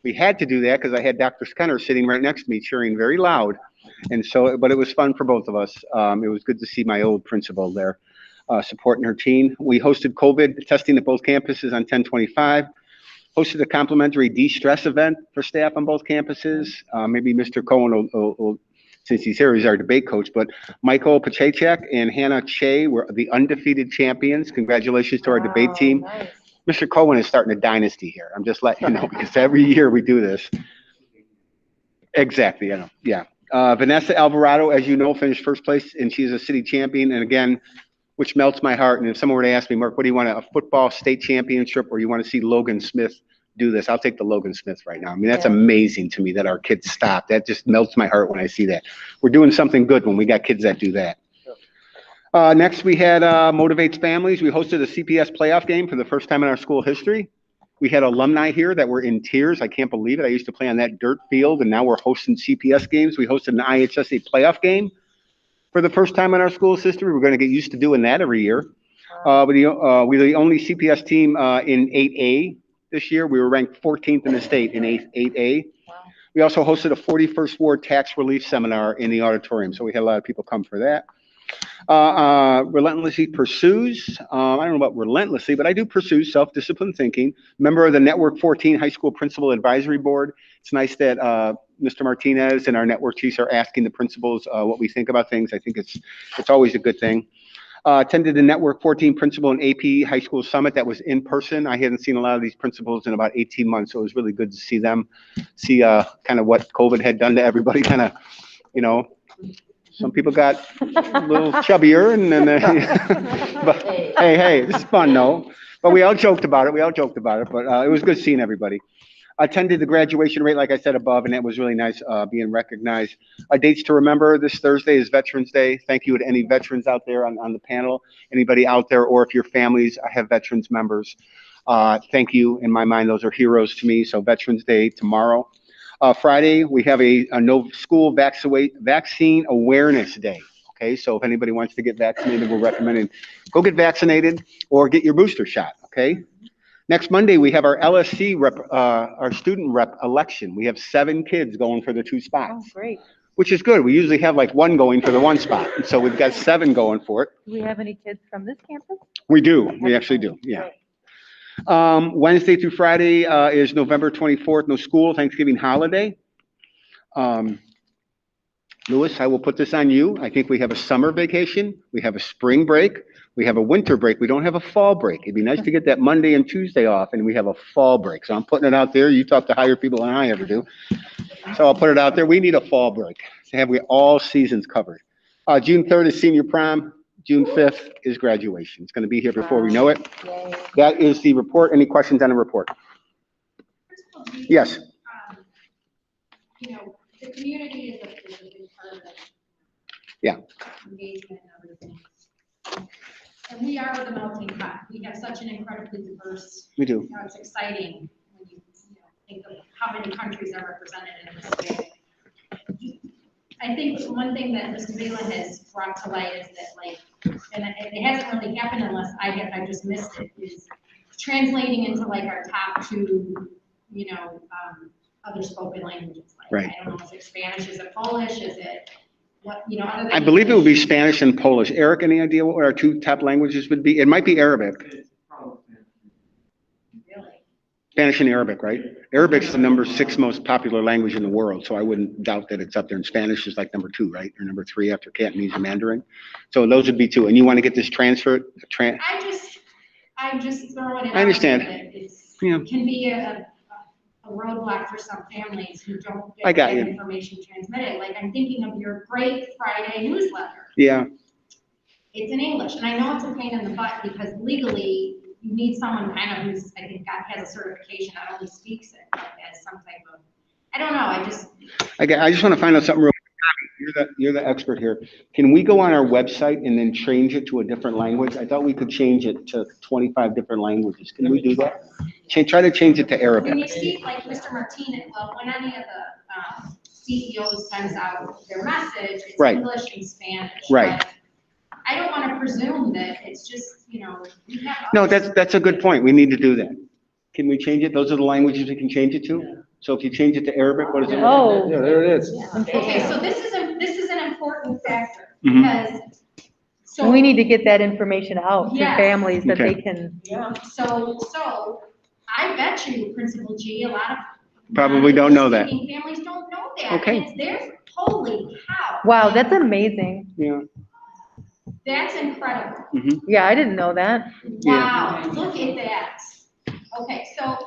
[SPEAKER 2] We had to do that because I had Dr. Skinner sitting right next to me cheering very loud, and so but it was fun for both of us. It was good to see my old principal there supporting her team. We hosted COVID testing at both campuses on 10/25. Hosted a complimentary de-stress event for staff on both campuses. Maybe Mr. Cohen will, since he's here, he's our debate coach, but Michael Pachacek and Hannah Che were the undefeated champions. Congratulations to our debate team. Nice. Mr. Cohen is starting a dynasty here. I'm just letting you know, because every year we do this. Exactly, I know, yeah. Vanessa Alvarado, as you know, finished first place, and she's a city champion, and again, which melts my heart. And if someone were to ask me, Mark, what do you want, a football state championship, or you want to see Logan Smith do this? I'll take the Logan Smith right now. I mean, that's amazing to me that our kids stop. That just melts my heart when I see that. We're doing something good when we got kids that do that. Next, we had Motivates Families. We hosted a CPS playoff game for the first time in our school history. We had alumni here that were in tears. I can't believe it. I used to play on that dirt field, and now we're hosting CPS games. We hosted an IHSA playoff game for the first time in our school's history. We're going to get used to doing that every year. We're the only CPS team in 8A this year. We were ranked 14th in the state in 8A. Wow. We also hosted a 41st Ward tax relief seminar in the auditorium, so we had a lot of people come for that. Relentlessly Pursues. I don't know about relentlessly, but I do pursue self-disciplined thinking. Member of the Network 14 High School Principal Advisory Board. It's nice that Mr. Martinez and our network chiefs are asking the principals what we think about things. I think it's always a good thing. Attended the Network 14 Principal and AP High School Summit that was in person. I hadn't seen a lot of these principals in about 18 months, so it was really good to see them, see kind of what COVID had done to everybody, kind of, you know, some people got a little chubbier, and then, but hey, this is fun, though. But we all joked about it, but it was good seeing everybody. Attended the graduation rate, like I said above, and it was really nice being recognized. Dates to remember: this Thursday is Veterans Day. Thank you to any veterans out there on the panel, anybody out there, or if your families have veterans members. Thank you. In my mind, those are heroes to me. So Veterans Day tomorrow. Friday, we have a no school vaccine awareness day. Okay, so if anybody wants to get vaccinated, we're recommending go get vaccinated or get your booster shot. Okay. Next Monday, we have our LSC rep, our student rep election. We have 7 kids going for the 2 spots.
[SPEAKER 1] Oh, great.
[SPEAKER 2] Which is good. We usually have like 1 going for the 1 spot. So we've got 7 going for it.
[SPEAKER 1] Do we have any kids from this campus?
[SPEAKER 2] We do. We actually do. Yeah. Wednesday through Friday is November 24th. No school, Thanksgiving holiday. Lewis, I will put this on you. I think we have a summer vacation. We have a spring break. We have a winter break. We don't have a fall break. It'd be nice to get that Monday and Tuesday off, and we have a fall break. So I'm putting it out there. You talk to higher people than I ever do. So I'll put it out there. We need a fall break. So have we all seasons covered? June 3rd is senior prom. June 5th is graduation. It's going to be here before we know it.
[SPEAKER 1] Yay.
[SPEAKER 2] That is the report. Any questions on the report?
[SPEAKER 6] Principal G,
[SPEAKER 2] Yes.
[SPEAKER 6] You know, the community is a big part of it.
[SPEAKER 2] Yeah.
[SPEAKER 6] Engagement and everything. And we are the melting pot. We have such an incredibly diverse.
[SPEAKER 2] We do.
[SPEAKER 6] You know, it's exciting when you know, think of how many countries are represented in this way. I think one thing that Mr. Vela has brought to light is that, like, and it hasn't really happened unless I just missed it, is translating into like our top two, you know, other spoken languages. Like,
[SPEAKER 2] Right.
[SPEAKER 6] I don't know, is it Spanish, is it Polish, is it what, you know, other than
[SPEAKER 2] I believe it would be
[SPEAKER 6] English?
[SPEAKER 2] Spanish and Polish. Eric, any idea what our two top languages would be? It might be Arabic.
[SPEAKER 10] It's probably.
[SPEAKER 6] Really?
[SPEAKER 2] Spanish and Arabic, right? Arabic's the number 6 most popular language in the world, so I wouldn't doubt that it's up there. And Spanish is like number 2, right? Or number 3 after Cantonese and Mandarin. So those would be 2. And you want to get this transferred?
[SPEAKER 6] I just throw it in.
[SPEAKER 2] I understand. Yeah.
[SPEAKER 6] It can be a roadblock for some families who don't
[SPEAKER 2] I
[SPEAKER 6] get
[SPEAKER 2] got
[SPEAKER 6] that
[SPEAKER 2] you.
[SPEAKER 6] information transmitted. Like, I'm thinking of your great Friday newsletter.
[SPEAKER 2] Yeah.
[SPEAKER 6] It's in English, and I know it's a pain in the butt because legally you need someone kind of who's, I think, has a certification, not only speaks it, but has some type of, I don't know,
[SPEAKER 2] I just want to find out something real quick. You're the expert here. Can we go on our website and then change it to a different language? I thought we could change it to 25 different languages. Can we do that? Try to change it to
[SPEAKER 6] when you
[SPEAKER 2] Arabic.
[SPEAKER 6] see, like, Mr. Martinez, well, when any of the CEOs sends out their message, it's
[SPEAKER 2] Right.
[SPEAKER 6] English and Spanish.
[SPEAKER 2] Right.
[SPEAKER 6] But I don't want to presume that it's just, you know, we have.
[SPEAKER 2] No, that's a good point. We need to do that. Can we change it? Those are the languages we can change it to? So if you change it to Arabic, what is it?
[SPEAKER 1] Oh,
[SPEAKER 11] Yeah, there it is.
[SPEAKER 6] Okay, so this is an important factor,
[SPEAKER 2] Mhm.
[SPEAKER 6] because, so.
[SPEAKER 1] and we need to get that information out to
[SPEAKER 6] Yes.
[SPEAKER 1] families that
[SPEAKER 2] Okay.
[SPEAKER 1] they can,
[SPEAKER 6] So I bet you, Principal G, a lot of.
[SPEAKER 2] Probably don't know that.
[SPEAKER 6] non-English-speaking families don't know that.
[SPEAKER 2] Okay.
[SPEAKER 6] And it's their, holy cow.
[SPEAKER 1] wow, that's amazing.
[SPEAKER 2] Yeah.
[SPEAKER 6] That's incredible.
[SPEAKER 1] Yeah, I didn't know that.
[SPEAKER 6] Wow, look at that. Okay,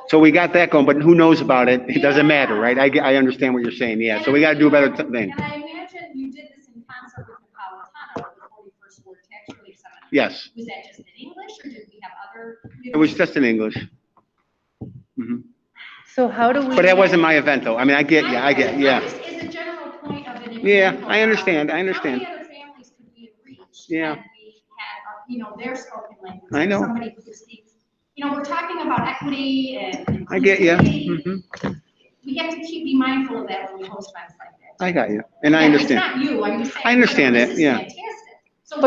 [SPEAKER 2] So we got that going, but who knows about it? It doesn't matter, right? I understand what you're saying. Yeah. So we got to do a better thing.
[SPEAKER 6] And I imagine you did this in concert with Napolitano, the 41st Ward Tax Relief Seminar.
[SPEAKER 2] Yes.
[SPEAKER 6] Was that just in English, or did we have other?
[SPEAKER 2] It was just in English.
[SPEAKER 1] So how do we?
[SPEAKER 2] But that wasn't my event though. I mean, I get, yeah.
[SPEAKER 6] Just as a general point of an.
[SPEAKER 2] Yeah,
[SPEAKER 6] example
[SPEAKER 2] I
[SPEAKER 6] of
[SPEAKER 2] understand.
[SPEAKER 6] How many other families could we have reached?
[SPEAKER 2] Yeah.
[SPEAKER 6] Had we had, you know, their spoken language.
[SPEAKER 2] I know.
[SPEAKER 6] Somebody who speaks, you know, we're talking about equity and.
[SPEAKER 2] I get you.
[SPEAKER 6] inclusivity. We have to be mindful of that when we host events like that.
[SPEAKER 2] I got you. And I
[SPEAKER 6] Yeah,
[SPEAKER 2] understand.
[SPEAKER 6] It's not you, I'm just saying.
[SPEAKER 2] I understand
[SPEAKER 6] this
[SPEAKER 2] that,
[SPEAKER 6] is
[SPEAKER 2] yeah.
[SPEAKER 6] Fantastic. So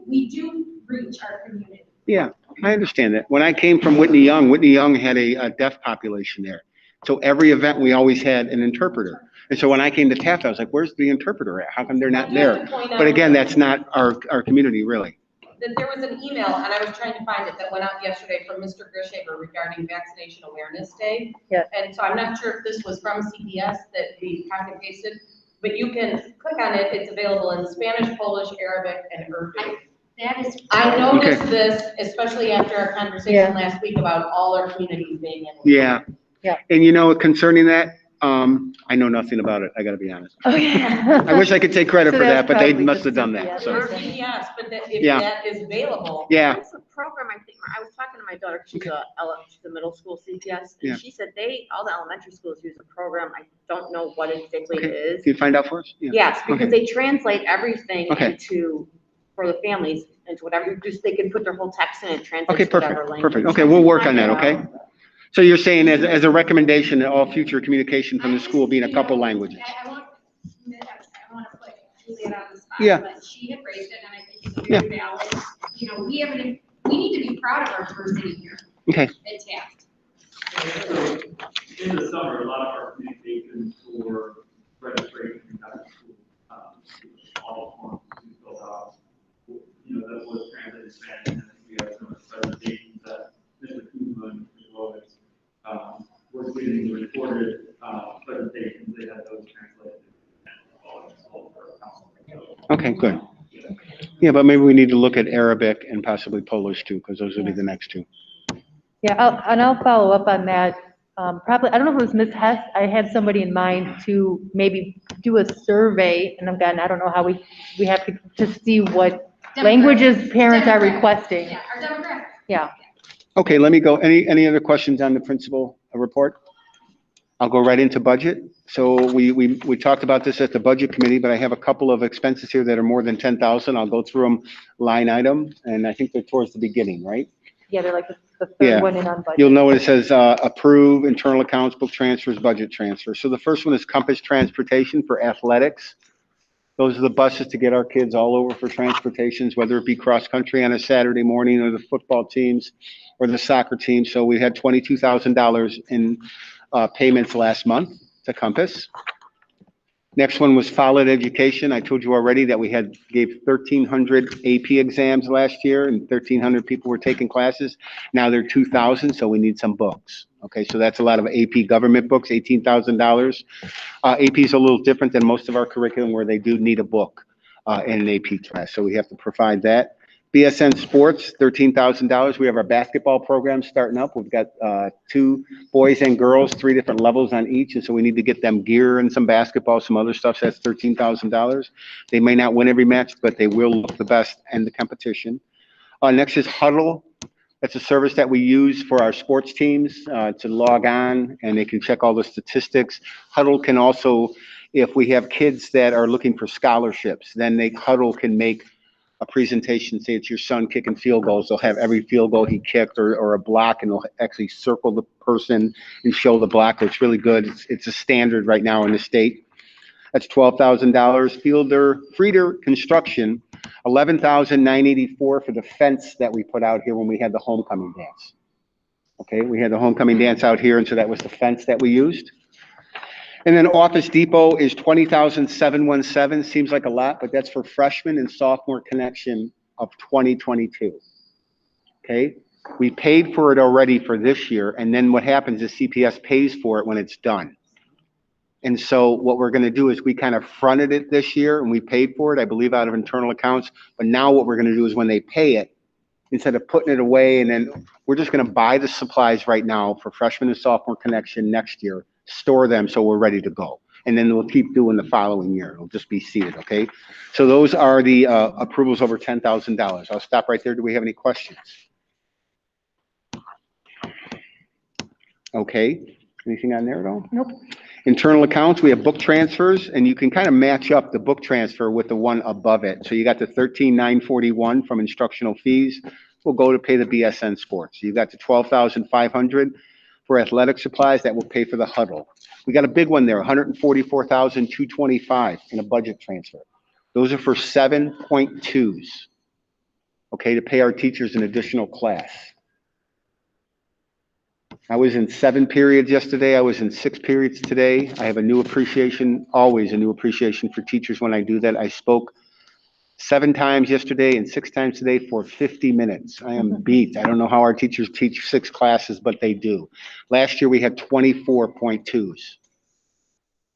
[SPEAKER 6] we do reach our community.
[SPEAKER 2] Yeah, I understand that. When I came from Whitney Young had a deaf population there. So every event, we always had an interpreter. And so when I came to Taft, I was like, where's the interpreter at? How come they're not there? But again, that's not our community, really.
[SPEAKER 12] That there was an email, and I was trying to find it, that went out yesterday from Mr. Grishaber regarding Vaccination Awareness Day.
[SPEAKER 1] Yeah.
[SPEAKER 12] And so I'm not sure if this was from CPS that we copy and pasted, but you can click on it, it's available in Spanish, Polish, Arabic, and Urdu.
[SPEAKER 6] That is.
[SPEAKER 12] I noticed
[SPEAKER 2] Okay.
[SPEAKER 12] this, especially after our
[SPEAKER 1] Yeah.
[SPEAKER 12] conversation last week about all our communities being able.
[SPEAKER 2] Yeah.
[SPEAKER 1] Yeah.
[SPEAKER 2] And you know, concerning that, I know nothing about it. I gotta be honest.
[SPEAKER 1] Okay.
[SPEAKER 2] I wish I could take credit
[SPEAKER 1] So
[SPEAKER 2] for that,
[SPEAKER 1] that's
[SPEAKER 2] but they
[SPEAKER 1] probably
[SPEAKER 2] must
[SPEAKER 1] just
[SPEAKER 2] have done that,
[SPEAKER 1] CPS.
[SPEAKER 2] so.
[SPEAKER 12] Or CPS, but that, if
[SPEAKER 2] Yeah.
[SPEAKER 12] that is available.
[SPEAKER 2] Yeah,
[SPEAKER 3] It's a program, I think, I was talking to my daughter, she's a middle school CPS,
[SPEAKER 2] Yeah.
[SPEAKER 3] and she said all the elementary schools use a program, I don't know what exactly it
[SPEAKER 2] Okay.
[SPEAKER 3] is.
[SPEAKER 2] can you find out for us? Yeah.
[SPEAKER 3] Yes, because
[SPEAKER 2] Okay.
[SPEAKER 3] they translate everything
[SPEAKER 2] Okay.
[SPEAKER 3] for the families, into whatever, just, they can put their whole text in and translate
[SPEAKER 2] Okay,
[SPEAKER 3] to whatever
[SPEAKER 2] perfect,
[SPEAKER 3] language.
[SPEAKER 2] perfect. Okay, we'll work on that, okay? So you're saying as a recommendation that all future communication from the school be in a couple languages?
[SPEAKER 6] I want to put Juliet on the spot.
[SPEAKER 2] Yeah.
[SPEAKER 6] But she had raised it, and I think it's very valid. You know, we need to be proud of our diversity here
[SPEAKER 2] Okay,
[SPEAKER 6] at Taft.
[SPEAKER 10] In the summer, a lot of our communications for registration got to school, all forms we filled out. You know, that was translated to Spanish, and we have some presentations that Mr. Kuzma and Mr. Logan were getting recorded presentations, they had those translated.
[SPEAKER 2] okay, good. Yeah, but maybe we need to look at Arabic and possibly Polish too, because those would be the next two.
[SPEAKER 1] Yeah, I'll follow up on that. probably, I don't know if it was Ms. Hess, I had somebody in mind to maybe do a survey, and again, I don't know how we have to see what languages parents are requesting.
[SPEAKER 6] Yeah, our demographic.
[SPEAKER 1] Yeah.
[SPEAKER 2] Okay, let me go. Any other questions on the principal report? I'll go right into budget. So we talked about this at the budget committee, but I have a couple of expenses here that are more than 10,000. I'll go through them line item, and I think they're towards the beginning, right?
[SPEAKER 1] Yeah, they're like the
[SPEAKER 2] Yeah.
[SPEAKER 1] third one in on budget.
[SPEAKER 2] You'll know it says approve internal accounts, book transfers, budget transfer. So the first one is Compass Transportation for athletics. Those are the buses to get our kids all over for transportations, whether it be cross-country on a Saturday morning or the football teams or the soccer team. So we had $22,000 in payments last month to Compass. Next one was Follett Education. I told you already that we gave 1,300 AP exams last year and 1,300 people were taking classes. Now they're 2,000, so we need some books. Okay, so that's a lot of AP government books, $18,000. AP is a little different than most of our curriculum where they do need a book in an AP class, so we have to provide that. BSN Sports, $13,000. We have our basketball program starting up. We've got 2 boys and girls, 3 different levels on each, and so we need to get them gear and some basketball, some other stuff. So that's $13,000. They may not win every match, but they will look the best in the competition. Next is Huddle. That's a service that we use for our sports teams to log on, and they can check all the statistics. Huddle can also, if we have kids that are looking for scholarships, then Huddle can make a presentation, say it's your son kicking field goals. They'll have every field goal he kicked or a block, and they'll actually circle the person and show the block. It's really good. It's a standard right now in the state. That's $12,000. Frieder Construction, $11,984 for the fence that we put out here when we had the homecoming dance. Okay, we had the homecoming dance out here, and so that was the fence that we used. And then Office Depot is $20,717. Seems like a lot, but that's for freshman and sophomore connection of 2022. Okay, we paid for it already for this year, and then what happens is CPS pays for it when it's done. And so what we're going to do is we kind of fronted it this year, and we paid for it, I believe, out of internal accounts. But now what we're going to do is when they pay it, instead of putting it away, and then we're just going to buy the supplies right now for freshman and sophomore connection next year, store them so we're ready to go. And then we'll keep doing the following year. It'll just be seated, okay? So those are the approvals over $10,000. I'll stop right there. Do we have any questions? Okay. Anything on there at all?
[SPEAKER 1] Nope.
[SPEAKER 2] Internal accounts, we have book transfers, and you can kind of match up the book transfer with the one above it. So you got the $13,941 from instructional fees. We'll go to pay the BSN Sports. You got the $12,500 for athletic supplies. That will pay for the Huddle. We got a big one there, $144,225 in a budget transfer. Those are for 7.2s, okay, to pay our teachers an additional class. I was in 7 periods yesterday. I was in 6 periods today. I have a new appreciation, always a new appreciation for teachers when I do that. I spoke 7 times yesterday and 6 times today for 50 minutes. I am beat. I don't know how our teachers teach 6 classes, but they do. Last year we had 24.2s.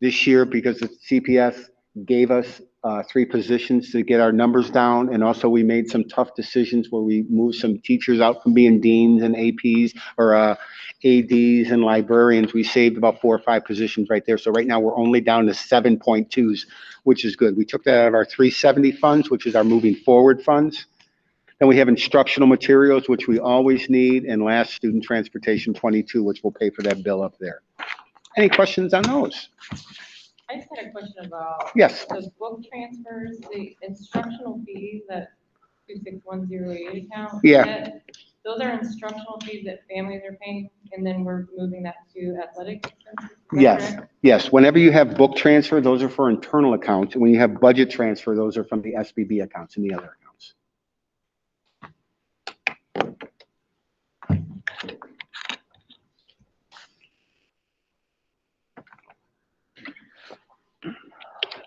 [SPEAKER 2] This year, because the CPS gave us 3 positions to get our numbers down, and also we made some tough decisions where we moved some teachers out from being deans and APs or ADs and librarians. We saved about 4 or 5 positions right there. So right now we're only down to 7.2s, which is good. We took that out of our 370 funds, which is our moving forward funds. Then we have instructional materials, which we always need, and last, student transportation 22, which will pay for that bill up there. Any questions on those?
[SPEAKER 12] I just had a question about.
[SPEAKER 2] Yes.
[SPEAKER 12] The book transfers, the instructional fees that 261088 account.
[SPEAKER 2] Yeah.
[SPEAKER 12] Those are instructional fees that families are paying, and then we're moving that to athletic expenses?
[SPEAKER 2] Yes, yes. Whenever you have book transfer, those are for internal accounts. And when you have budget transfer, those are from the SBB accounts and the other accounts.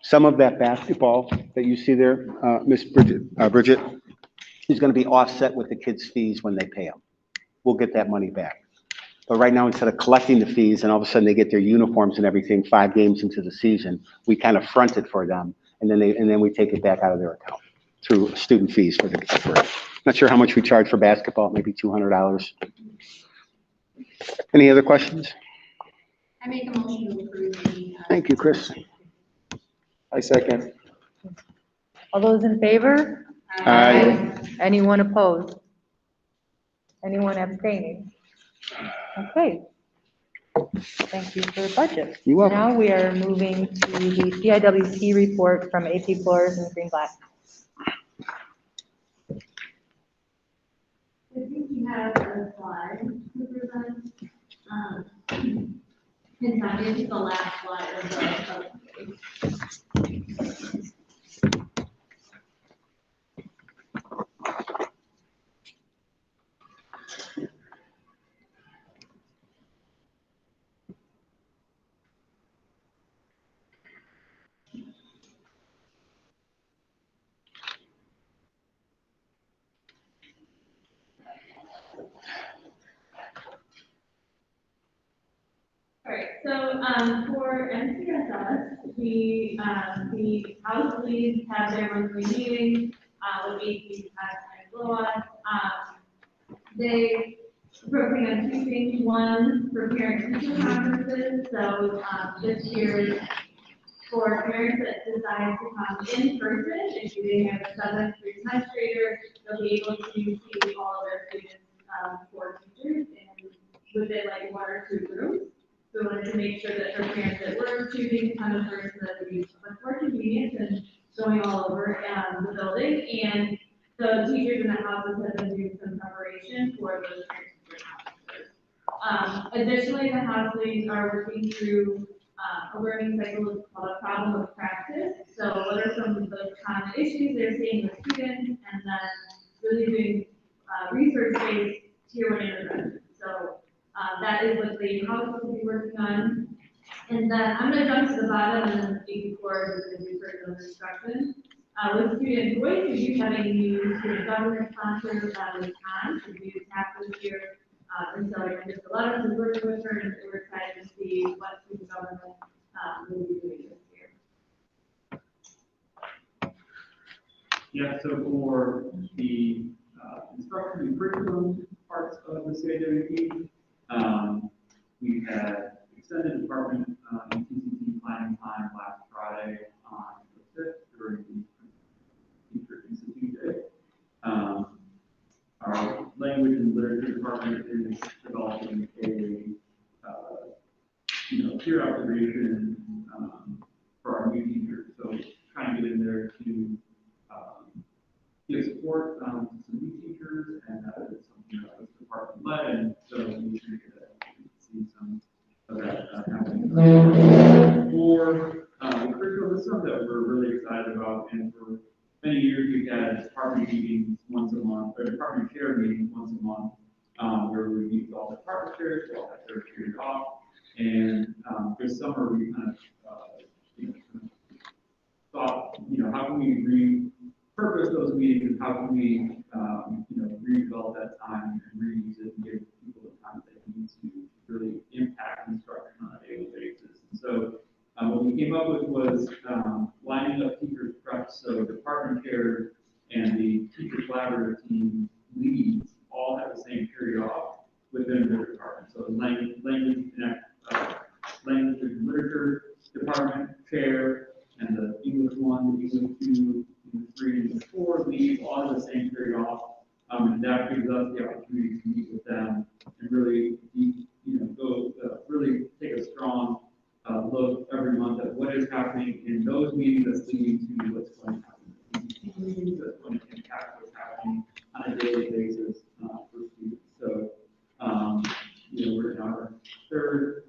[SPEAKER 2] Some of that basketball that you see there, Miss Bridget, is going to be offset with the kids' fees when they pay them. We'll get that money back. But right now, instead of collecting the fees and all of a sudden they get their uniforms and everything 5 games into the season, we kind of front it for them, and then we take it back out of their account through student fees for not sure how much we charge for basketball, maybe $200. Any other questions?
[SPEAKER 6] I make a motion to approve the.
[SPEAKER 2] Thank you, Chris.
[SPEAKER 11] I second.
[SPEAKER 1] All those in favor?
[SPEAKER 2] Aye.
[SPEAKER 1] Anyone opposed? Anyone abstaining? Okay. Thank you for the budget.
[SPEAKER 2] You're welcome.
[SPEAKER 1] Now we are moving to the CIWC report from AP Floors and Green Glass.
[SPEAKER 9] I think you have a slide to present. And Tanya, it's the last slide of the. All right, so, for MCSS, the house leads have their monthly meeting, with AP Taft and bylaws. They focusing on two things. One, for parent-teacher conferences. So, this year, for parents that decide to come in person, if they have a 7th through 10th grader, they'll be able to see all of their students, for teachers and within like 1 or 2 rooms. So we wanted to make sure that for parents that were choosing to come in person, that would be much more convenient than going all over the building. And the teachers in the houses have been doing some preparation for those parent-teacher conferences. Additionally, the house leads are working through a learning cycle called a problem of practice. So what are some of the common issues they're seeing with students, and then really doing research-based tier 1 intervention. So that is what the house will be working on. And then I'm going to jump to the bottom and then speak forward with the do further instruction. With student voice, we do have a new student government sponsor with Tom to do Taft this year. And so I just a lot of working with her, and we're excited to see what student government will be doing this year.
[SPEAKER 10] Yeah, so for the instruction and curriculum parts of the CIWP, we had extended department and TCT planning time last Friday on the 5th during the Teacher Institute Day. Our language and literature department is developing a peer observation for our new teachers. So trying to get in there to give support to some new teachers, and that is something that was department led, and so we should see some of that happening. For the curriculum, this is something that we're really excited about, and for many years we've had department meetings once a month, or department chair meetings once a month, where we meet with all the department chairs, they all have their period off, and this summer we kind of thought, how can we repurpose those meetings? How can we, redevelop that time and reuse it and give people the time that they need to really impact instruction on a daily basis? And so what we came up with was lining up teachers' prep, so department chairs and the teacher collaborative team leads all have the same period off within their department. So language and literature department chair and the English 1, the English 2, the 3, and the 4 leads all have the same period off. And that gives us the opportunity to meet with them and really, really take a strong look every month at what is happening in those meetings that's leading to what's going to happen in the meetings that's going to impact what's happening on a daily basis for students. So, we're in our 3rd,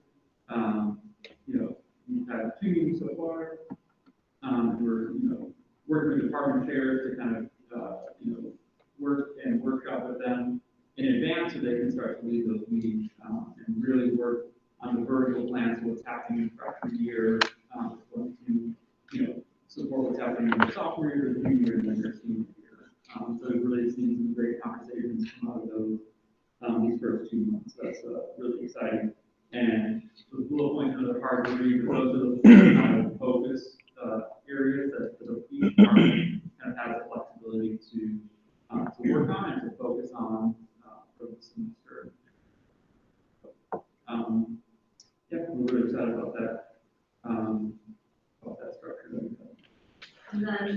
[SPEAKER 10] we've had 2 meetings so far. We're, working with department chairs to kind of, work and workshop with them in advance so they can start to lead those meetings and really work on the vertical plans of what's happening in freshman year, going to, support what's happening in their sophomore year, their junior year, and then their senior year. So we've really seen some great conversations come out of those these first 2 months. That's really exciting. And the bullet points are hard to read, but those are the kind of focus areas that each department kind of has the flexibility to work on and to focus on for the semester. We're really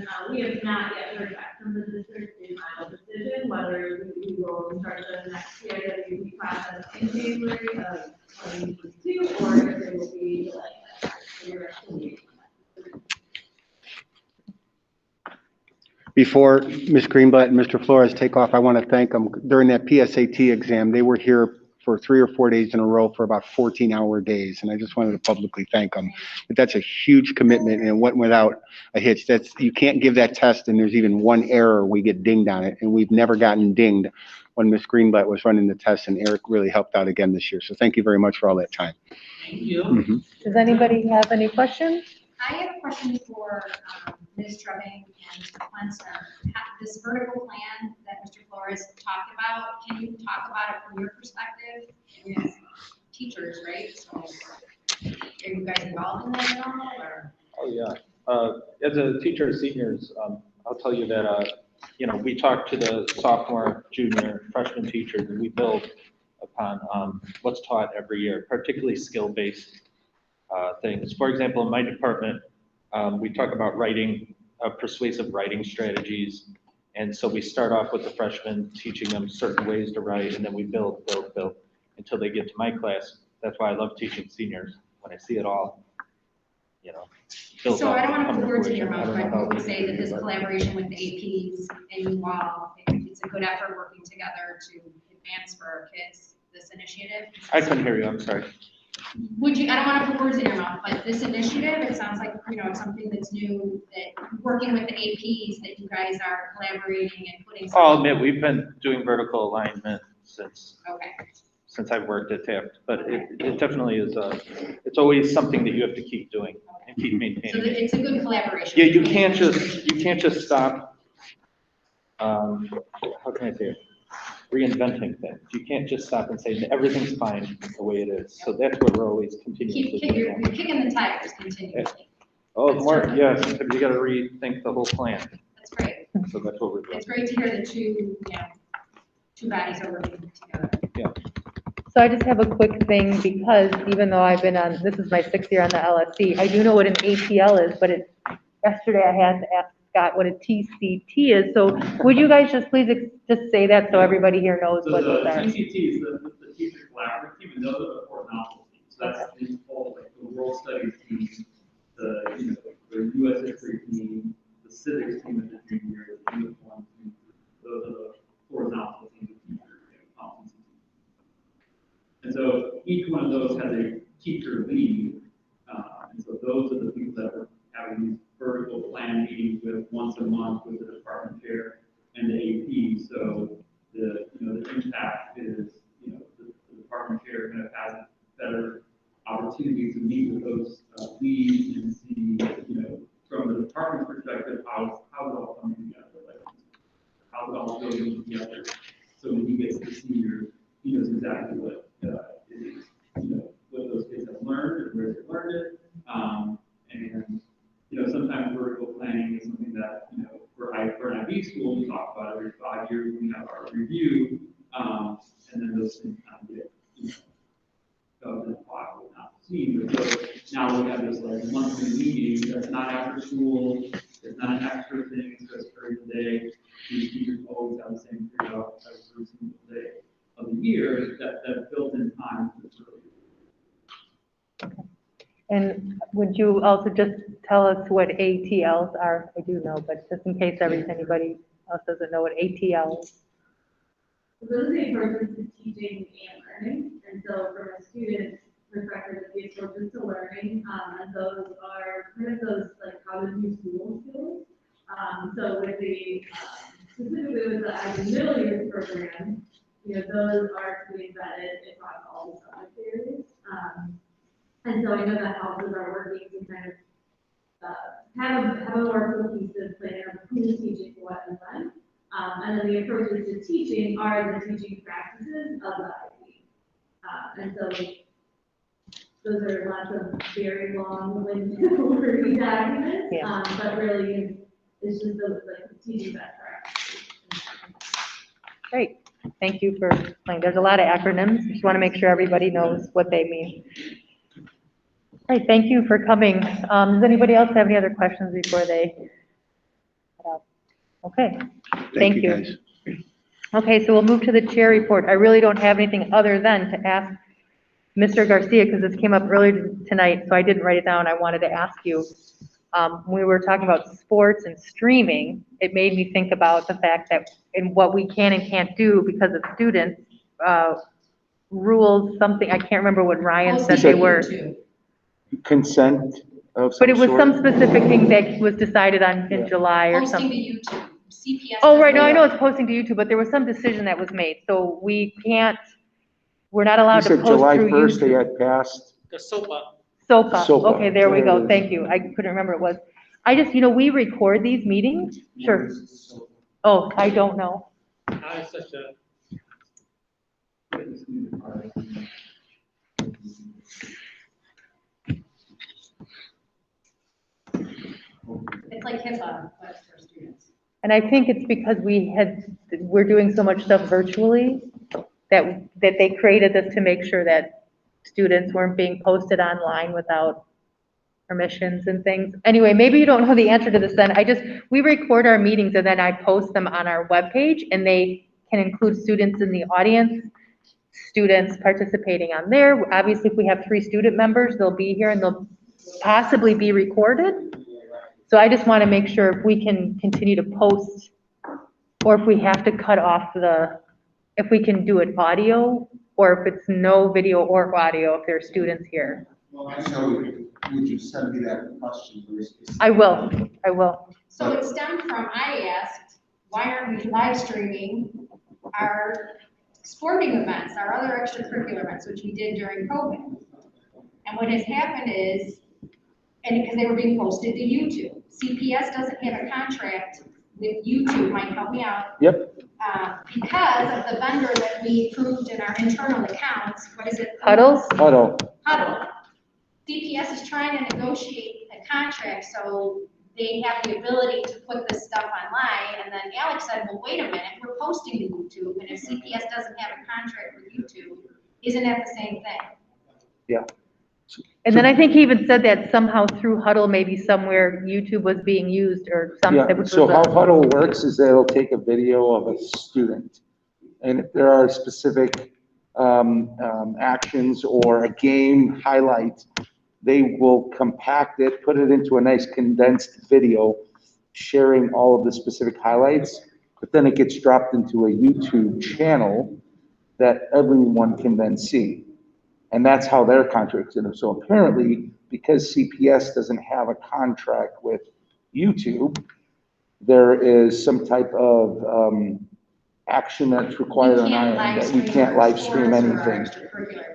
[SPEAKER 9] then, we have not yet heard back from the district in final decision, whether we will start the next CIWP process in January of 2022, or if it will be delayed. So we're still waiting on that.
[SPEAKER 2] Before Ms. Greenblatt and Mr. Flores take off, I want to thank them. During that PSAT exam, they were here for 3 or 4 days in a row for about 14-hour days, and I just wanted to publicly thank them. But that's a huge commitment, and it went without a hitch. You can't give that test and there's even one error, we get dinged on it, and we've never gotten dinged when Ms. Greenblatt was running the test, and Eric really helped out again this year. So thank you very much for all that time.
[SPEAKER 12] Thank you.
[SPEAKER 2] Mhm.
[SPEAKER 1] Does anybody have any questions?
[SPEAKER 6] I have a question for Ms. Drubbing and Mr. Clenser. This vertical plan that Mr. Flores talked about, can you talk about it from your perspective? And as teachers, right? So are you guys involved in that at all, or?
[SPEAKER 13] Oh, yeah. As a teacher of seniors, I'll tell you that, we talk to the sophomore, junior, freshman teachers, and we build upon what's taught every year, particularly skill-based things. For example, in my department, we talk about writing, persuasive writing strategies. And so we start off with the freshmen, teaching them certain ways to write, and then we build until they get to my class. That's why I love teaching seniors. When I see it all, built
[SPEAKER 6] So
[SPEAKER 13] up
[SPEAKER 6] I don't want to
[SPEAKER 13] and come
[SPEAKER 6] put words in your
[SPEAKER 13] fruition.
[SPEAKER 6] mouth,
[SPEAKER 13] I don't
[SPEAKER 6] but
[SPEAKER 13] know
[SPEAKER 6] I
[SPEAKER 13] how
[SPEAKER 6] would say that this
[SPEAKER 13] we-
[SPEAKER 6] collaboration with the APs and you all, it's a good effort working together to advance for our kids, this initiative.
[SPEAKER 13] I couldn't hear you, I'm sorry.
[SPEAKER 6] Would you, I don't want to put words in your mouth, but this initiative, it sounds like, it's something that's new, that working with the APs, that you guys are collaborating and putting.
[SPEAKER 13] I'll admit, we've been doing vertical alignment since
[SPEAKER 6] Okay.
[SPEAKER 13] I've worked at Taft, but it definitely is it's always something that you have to keep doing and keep
[SPEAKER 6] So
[SPEAKER 13] maintaining.
[SPEAKER 6] that it's a good collaboration.
[SPEAKER 13] Yeah, you can't just stop, how can I say it? Reinventing things. You can't just stop and say that everything's fine the way it is. So that's what we're always continuing to do.
[SPEAKER 6] You're kicking the tires continuously.
[SPEAKER 13] Oh,
[SPEAKER 6] That's
[SPEAKER 13] more,
[SPEAKER 6] terrific.
[SPEAKER 13] yeah, sometimes you gotta rethink the whole plan.
[SPEAKER 6] That's great.
[SPEAKER 13] So that's what we're doing.
[SPEAKER 6] It's great to hear that two bodies are working together.
[SPEAKER 13] Yeah.
[SPEAKER 1] So I just have a quick thing, because even though I've been on, this is my 6th year on the LSC, I do know what an ATL is, but yesterday I had to ask Scott what a TCT is. So would you guys just please just say that so everybody here knows
[SPEAKER 10] So
[SPEAKER 1] what
[SPEAKER 10] the
[SPEAKER 1] those are?
[SPEAKER 10] GMT is the teacher collaborative team, and those are the horizontal teams. So that's the whole, like, the world studies team, the US history team, the civics team at the junior, the uniform team. Those are the horizontal teams of teachers, competency teams. And so each one of those has a teacher lead. And so those are the people that are having these vertical plan meetings with once a month with the department chair and the AP. So the impact is, the department chair kind of has better opportunity to meet with those leads and see, from the department's perspective, how's it all coming together, like how's it all building together. So when he gets to seniors, he knows exactly what it is, what those kids have learned and where they learned it. And sometimes vertical planning is something that, for an IB school, we talk about every 5 years when we have our review, and then those things kind of get, in the file, not seen. But so now we have this like monthly meeting that's not after school, it's not an extra thing, it's just during the day. These teachers always have the same period out every single day of the year that built in time to really.
[SPEAKER 1] And would you also just tell us what ATLs are? I do know, but just in case anybody else doesn't know what ATL is.
[SPEAKER 9] So those are the approaches to teaching and learning, and so from a student's perspective, the approaches to learning, and those are kind of those like how to do school skills. So with the specifically with the IB middle years program, those are to be embedded across all the subject areas. And so I know that houses are working to kind of have a more cohesive plan of who's teaching what and when. And then the approaches to teaching are the teaching practices of the IB. And so those are lots of very long, wordy documents, but really it's just the teaching best practices.
[SPEAKER 1] Great. Thank you for explaining. There's a lot of acronyms. Just want to make sure everybody knows what they mean. All right, thank you for coming. Does anybody else have any other questions before they Okay, thank you.
[SPEAKER 2] guys.
[SPEAKER 1] Okay, so we'll move to the chair report. I really don't have anything other than to ask Mr. Garcia, because this came up earlier tonight, so I didn't write it down. I wanted to ask you. When we were talking about sports and streaming, it made me think about the fact that in what we can and can't do because of students, rules, something, I can't remember what Ryan said they were.
[SPEAKER 11] Consent of some
[SPEAKER 1] But it was
[SPEAKER 11] sort?
[SPEAKER 1] some specific thing that was decided on in July or
[SPEAKER 6] Posting
[SPEAKER 1] something.
[SPEAKER 6] to YouTube, CPS.
[SPEAKER 1] Oh, right, no, I
[SPEAKER 6] doesn't-
[SPEAKER 1] know it's posting to YouTube, but there was some decision that was made, so we can't, we're not
[SPEAKER 11] You
[SPEAKER 1] allowed to
[SPEAKER 11] said
[SPEAKER 1] post
[SPEAKER 11] July
[SPEAKER 1] through
[SPEAKER 11] 1st, they
[SPEAKER 1] YouTube.
[SPEAKER 11] had passed.
[SPEAKER 13] The SOPA.
[SPEAKER 1] SOPA,
[SPEAKER 11] SOPA.
[SPEAKER 1] okay, there we
[SPEAKER 11] There it
[SPEAKER 1] go,
[SPEAKER 11] is.
[SPEAKER 1] thank you, I couldn't remember it was. I just, we record these meetings, sure. Oh, I don't know.
[SPEAKER 13] It's such a.
[SPEAKER 6] It's like HIPAA, but for students.
[SPEAKER 1] And I think it's because we're doing so much stuff virtually, that they created this to make sure that students weren't being posted online without permissions and things. Anyway, maybe you don't know the answer to this then. We record our meetings and then I post them on our webpage, and they can include students in the audience, students participating on there. Obviously, if we have 3 student members, they'll be here and they'll possibly be recorded. So I just want to make sure if we can continue to post, or if we have to cut off if we can do it audio, or if it's no video or audio if there are students here.
[SPEAKER 8] So would you send me that question very specifically?
[SPEAKER 1] I will.
[SPEAKER 6] So it stemmed from, I asked, why aren't we live streaming our sporting events, our other extracurricular events, which we did during COVID? And what has happened is, and because they were being posted to YouTube, CPS doesn't have a contract with YouTube, might help me out.
[SPEAKER 11] Yep.
[SPEAKER 6] Because of the vendor that we approved in our internal accounts, what is it?
[SPEAKER 1] Huddles?
[SPEAKER 11] Huddle.
[SPEAKER 6] Huddle. CPS is trying to negotiate a contract so they have the ability to put this stuff online. And then Alex said, well, wait a minute, we're posting to YouTube, and if CPS doesn't have a contract with YouTube, isn't that the same thing?
[SPEAKER 11] Yeah.
[SPEAKER 1] And then I think he even said that somehow through Huddle, maybe somewhere YouTube was being used or something.
[SPEAKER 11] Yeah,
[SPEAKER 1] which
[SPEAKER 11] so
[SPEAKER 1] was
[SPEAKER 11] how Huddle works is they'll take a video of a student, and if there are specific actions or a game highlight, they will compact it, put it into a nice condensed video, sharing all of the specific highlights, but then it gets dropped into a YouTube channel that everyone can then see. And that's how their contract's in. So apparently, because CPS doesn't have a contract with YouTube, there is some type of action that's required on our end, that we can't live stream anything.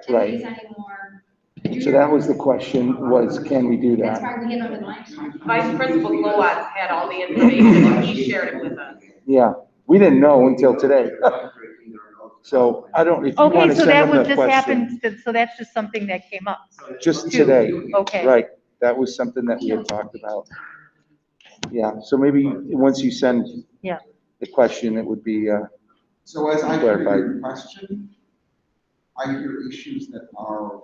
[SPEAKER 11] Right. So that was the question, was can we do
[SPEAKER 6] That's
[SPEAKER 11] that?
[SPEAKER 6] why we have them in live stream.
[SPEAKER 12] Vice Principal Glowatz had all the information and he shared it with us.
[SPEAKER 11] Yeah, we didn't know until today. So I don't, if you want
[SPEAKER 1] Okay,
[SPEAKER 11] to
[SPEAKER 1] so
[SPEAKER 11] send
[SPEAKER 1] that
[SPEAKER 11] them
[SPEAKER 1] was
[SPEAKER 11] the
[SPEAKER 1] just
[SPEAKER 11] question.
[SPEAKER 1] happened, so that's just something that came up.
[SPEAKER 11] Just
[SPEAKER 1] too.
[SPEAKER 11] today.
[SPEAKER 1] Okay.
[SPEAKER 11] Right, that was something that we had talked about. Yeah, so maybe once you send
[SPEAKER 1] Yeah.
[SPEAKER 11] the question, it would be,
[SPEAKER 8] So as I hear
[SPEAKER 11] clarified.
[SPEAKER 8] your question, I hear issues that are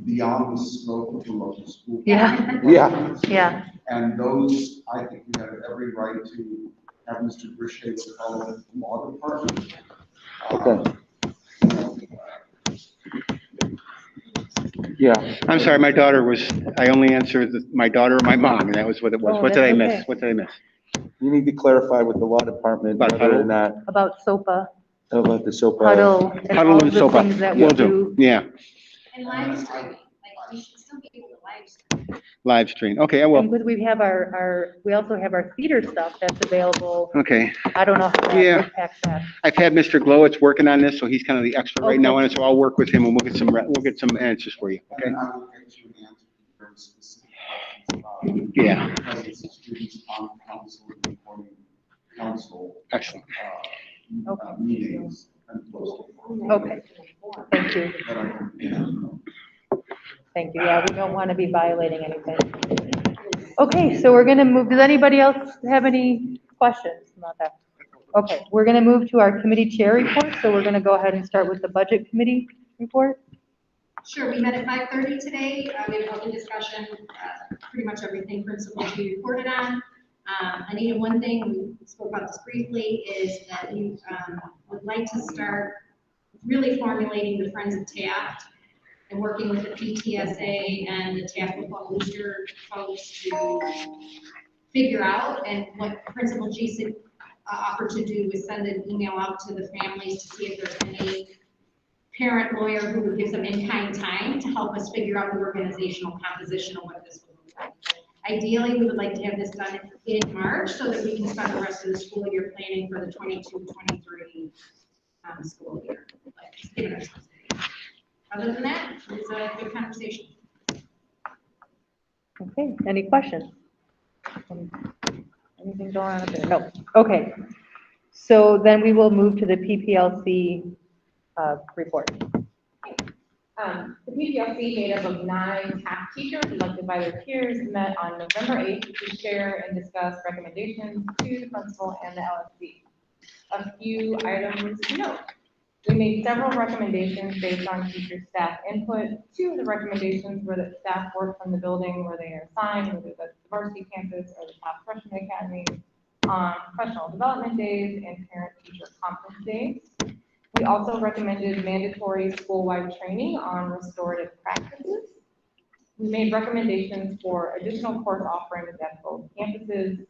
[SPEAKER 8] beyond the scope of the local school.
[SPEAKER 1] Yeah.
[SPEAKER 11] Yeah.
[SPEAKER 1] Yeah.
[SPEAKER 8] And those, I think we have every right to have Mr. Brishay call the law department.
[SPEAKER 11] Okay. Yeah,
[SPEAKER 2] I'm sorry, my daughter I only answered my daughter or my mom, and that was what it was.
[SPEAKER 1] Oh,
[SPEAKER 2] What did I
[SPEAKER 1] that's
[SPEAKER 2] miss?
[SPEAKER 1] okay.
[SPEAKER 2] What did I miss?
[SPEAKER 11] you need to clarify with the law department,
[SPEAKER 2] About
[SPEAKER 11] whether
[SPEAKER 2] Huddle?
[SPEAKER 11] or not,
[SPEAKER 1] About SOPA,
[SPEAKER 11] about the SOPA.
[SPEAKER 1] Huddle, and
[SPEAKER 2] Huddle
[SPEAKER 1] all
[SPEAKER 2] and
[SPEAKER 1] the
[SPEAKER 2] SOPA.
[SPEAKER 1] things that we
[SPEAKER 2] Will
[SPEAKER 1] do.
[SPEAKER 2] do. Yeah,
[SPEAKER 6] And live streaming, like, we should still be able to live stream.
[SPEAKER 2] live stream. Okay, I will.
[SPEAKER 1] And because we have we also have our theater stuff that's available.
[SPEAKER 2] Okay.
[SPEAKER 1] I don't know how that
[SPEAKER 2] Yeah.
[SPEAKER 1] impacts that.
[SPEAKER 2] I've had Mr. Glowitz working on this, so he's kind of the expert right now
[SPEAKER 1] Okay.
[SPEAKER 2] on it, so I'll work with him and we'll get some answers for you, okay?
[SPEAKER 8] And I will get you an answer to very specific questions about.
[SPEAKER 2] Yeah.
[SPEAKER 8] Because it's a students on council, reporting council.
[SPEAKER 2] Excellent.
[SPEAKER 8] Meetings. And those.
[SPEAKER 1] Okay, thank you.
[SPEAKER 8] That I can-
[SPEAKER 1] Thank you. Yeah, we don't want to be violating anything. Okay, so we're going to move, does anybody else have any questions about that? Okay, we're going to move to our committee chair report, so we're going to go ahead and start with the budget committee report.
[SPEAKER 6] Sure, we met at 5:30 today. We had an open discussion, pretty much everything principals we reported on. Anita, one thing, we spoke about this briefly, is that we would like to start really formulating the Friends of Taft and working with the PTSA and the Taft Football Booster folks to figure out, and what Principal G offered to do was send an email out to the families to see if there's any parent lawyer who would give some in-kind time to help us figure out the organizational composition of what this would look like. Ideally, we would like to have this done in March so that we can start the rest of the school year planning for the 22-23 school year. But just giving ourselves a date. Other than that, it's a good conversation.
[SPEAKER 1] Okay, any questions? Anything going on up there? No. Okay. So then we will move to the PPLC report.
[SPEAKER 14] The PPLC, made up of 9 Taft teachers elected by their peers, met on November 8th to share and discuss recommendations to the principal and the LSC. A few items to note. We made several recommendations based on teacher staff input. 2 of the recommendations were that staff work from the building where they are assigned, whether that's the varsity campus or the Taft Freshman Academy, on professional development days and parent-teacher conference days. We also recommended mandatory school-wide training on restorative practices. We made recommendations for additional course offerings at both campuses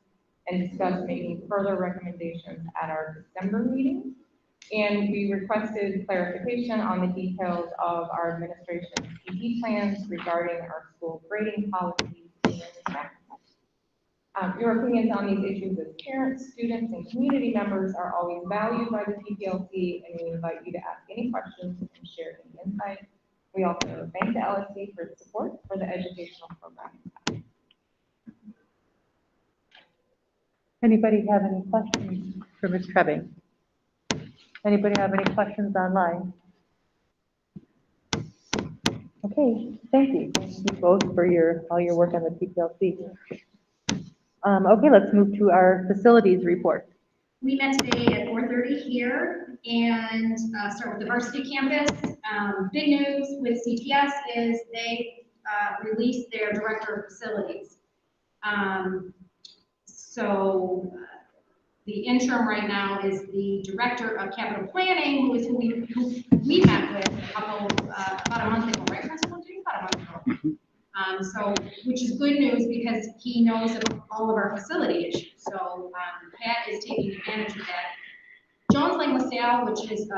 [SPEAKER 14] and discussed making further recommendations at our December meeting. And we requested clarification on the details of our administration's PD plans regarding our school grading policies and practices. Your opinions on these issues as parents, students, and community members are always valued by the PPLC, and we invite you to ask any questions and share any insights. We also thank the LSC for its support for the educational program.
[SPEAKER 1] Anybody have any questions for Ms. Trebbing? Anybody have any questions online? Okay, thank you. Thank you both for all your work on the PPLC. Okay, let's move to our facilities report.
[SPEAKER 6] We met today at 4:30 here and start with the varsity campus. Big news with CTS is they released their director of facilities. So the interim right now is the director of capital planning, who we met with about a month ago, right, Principal? About a month ago. So, which is good news because he knows of all of our facility issues. So Pat is taking advantage of that. Jones Lang LaSalle, which is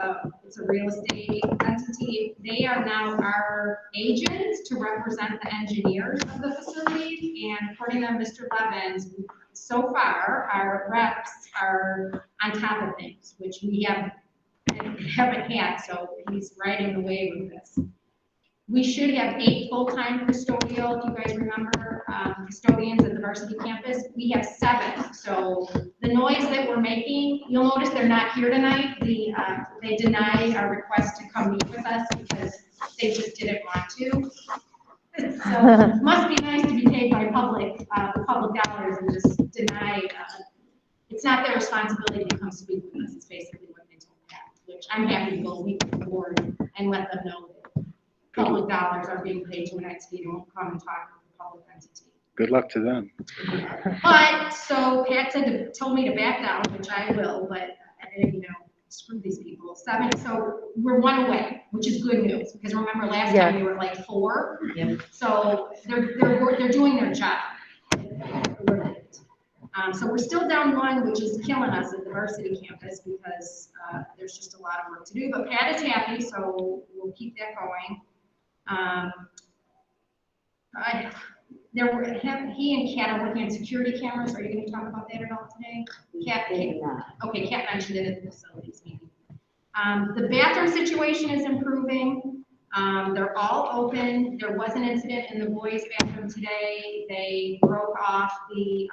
[SPEAKER 6] it's a real estate entity, they are now our agents to represent the engineers of the facility. And according to Mr. Levens, so far our reps are on top of things, which we haven't had. So he's riding the wave of this. We should have 8 full-time custodial, if you guys remember, custodians at the varsity campus. We have 7. So the noise that we're making, you'll notice they're not here tonight. They denied our request to come meet with us because they just didn't want to. So it must be nice to be paid by public dollars and just deny. It's not their responsibility to come speak with us. It's basically what they told Pat, which I'm happy to go meet with the board and let them know that public dollars are being paid to an entity and won't come and talk with the public entity.
[SPEAKER 2] Good luck to them.
[SPEAKER 6] But, so Pat told me to back down, which I will, but, screw these people. 7, so we're 1 away, which is good news, because remember last time we were like 4?
[SPEAKER 4] Yeah.
[SPEAKER 6] So they're doing their job. So we're still down 1, which is killing us at the varsity campus because there's just a lot of work to do, but Pat is happy, so we'll keep that going. He and Kat are working on security cameras. Are you going to talk about that at all today? Okay, Kat mentioned it at the facilities meeting. The bathroom situation is improving. They're all open. There was an incident in the boys' bathroom today. They broke off the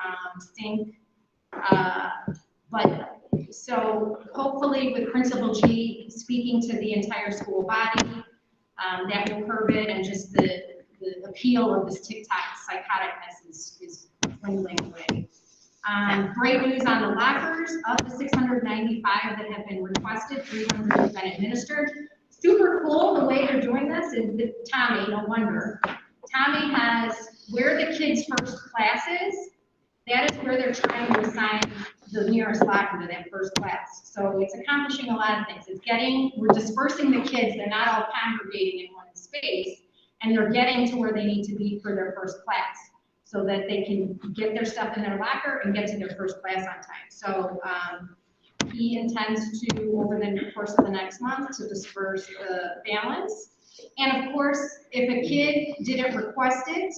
[SPEAKER 6] sink. But so hopefully with Principal G speaking to the entire school body, that will curb it, and just the appeal of this TikTok psychoticness is dwindling away. Great news on the lockers. Of the 695 that have been requested, 300 have been administered. Super cool the way they're doing this is that Tommy, no wonder. Tommy has, where the kids' first class is, that is where they're trying to assign the nearest locker to that first class. So it's accomplishing a lot of things. We're dispersing the kids, they're not all congregating in one space, and they're getting to where they need to be for their first class, so that they can get their stuff in their locker and get to their first class on time. So he intends to, over the course of the next month, to disperse the balance. And of course, if a kid didn't request it,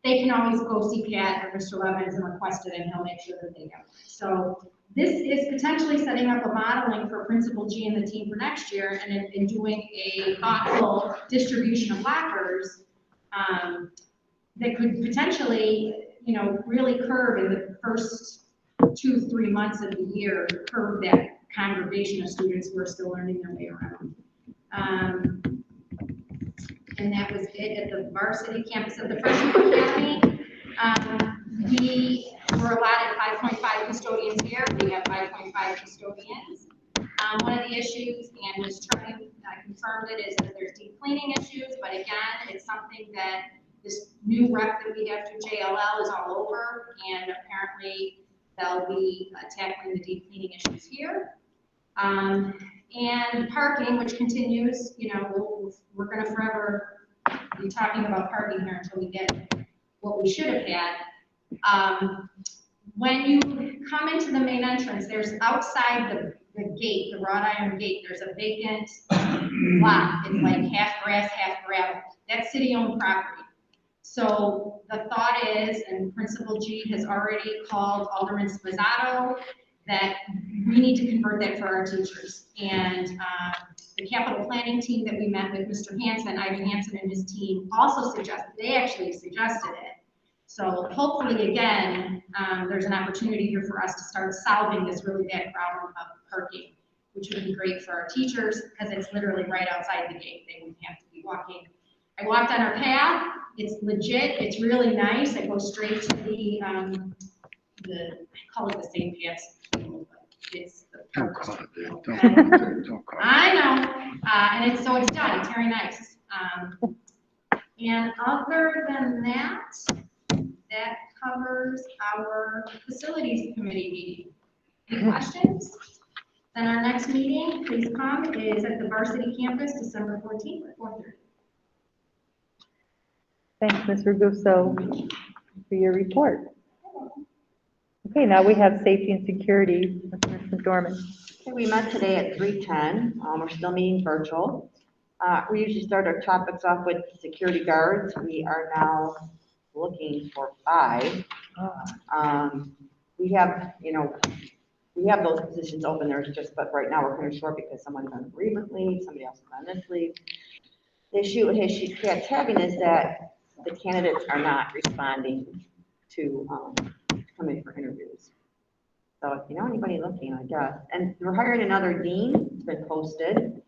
[SPEAKER 6] they can always go see Pat or Mr. Levens and request it, and he'll make sure that they get it. So this is potentially setting up a modeling for Principal G and the team for next year, and in doing a thoughtful distribution of lockers that could potentially, really curb in the first 2-3 months of the year, curb that congregation of students who are still learning their way around. And that was it at the varsity campus of the freshman academy. We were allotted 5.5 custodians here. We have 5.5 custodians. One of the issues, and Ms. Trilling confirmed it, is that there's deep cleaning issues, but again, it's something that this new rep that we have through JLL is all over, and apparently they'll be tackling the deep cleaning issues here. And parking, which continues, we're gonna forever be talking about parking here until we get what we should have had. When you come into the main entrance, there's outside the gate, the wrought iron gate, there's a vacant lot. It's like half grass, half gravel. That's city-owned property. So the thought is, and Principal G has already called Alderman Spazzato, that we need to convert that for our teachers. And the capital planning team that we met with, Mr. Hansen, Ivan Hansen and his team, also suggested it. So hopefully, again, there's an opportunity here for us to start solving this really bad problem of parking, which would be great for our teachers, because it's literally right outside the gate. They wouldn't have to be walking. I walked on our path. It's legit. It's really nice. I go straight to I call it the St. Pat's field, but it's the
[SPEAKER 2] Don't call it that. Don't call it.
[SPEAKER 6] I know. And it's done. It's very nice. And other than that, that covers our facilities committee meeting. Any questions? Then our next meeting, please come, is at the varsity campus, December 14th at 4:30.
[SPEAKER 1] Thanks, Ms. Raguso, for your report. Okay, now we have safety and security, Ms. McDormand.
[SPEAKER 3] Okay, we met today at 3:10. We're still meeting virtual. We usually start our topics off with security guards. We are now looking for 5. We have those positions open. But right now we're kind of short because someone's on bereavement leave, somebody else is on this leave. The issue with Cat tagging is that the candidates are not responding to come in for interviews. So if you know anybody looking, I guess. And we're hiring another dean. It's been posted.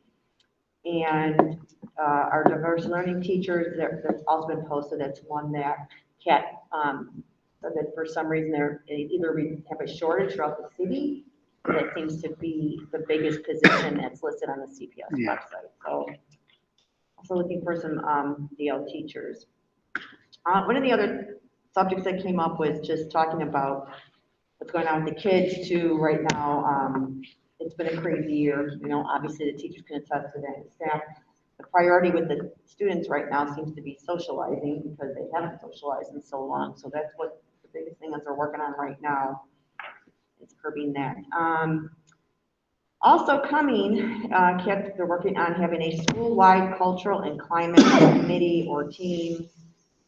[SPEAKER 3] And our diverse learning teachers, that's also been posted. That's one that Cat said that for some reason they either have a shortage throughout the city, or that seems to be the biggest position that's listed on the CPS website. So also looking for some DL teachers. One of the other subjects that came up was just talking about what's going on with the kids too right now. It's been a crazy year. Obviously the teachers can attest to that, and staff. The priority with the students right now seems to be socializing, because they haven't socialized in so long. So that's what the biggest thing that they're working on right now, is curbing that. Also coming, they're working on having a school-wide cultural and climate committee or team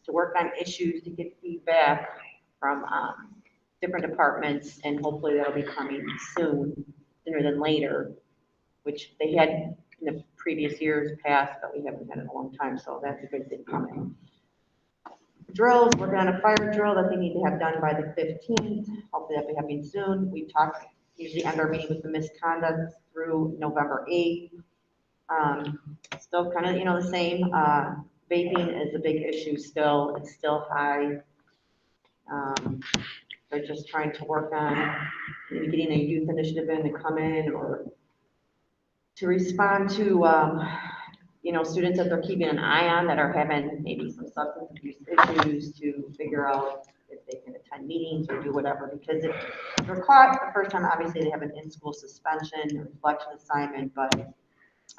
[SPEAKER 3] to work on issues, to get feedback from different departments, and hopefully that'll be coming sooner than later, which they had in the previous years past, but we haven't had it in a long time, so that's a good thing coming. Drills, working on a fire drill that they need to have done by the 15th. Hopefully that'll be happening soon. We usually end our meeting with the misconduct through November 8th. Still kind of, the same. Vaping is a big issue still. It's still high. They're just trying to work on maybe getting a youth initiative in to come in, or to respond to, students that they're keeping an eye on that are having maybe some substance abuse issues, to figure out if they can
[SPEAKER 15] attend meetings or do whatever, because if they're caught the first time, obviously they have an in-school suspension, a reflection assignment, but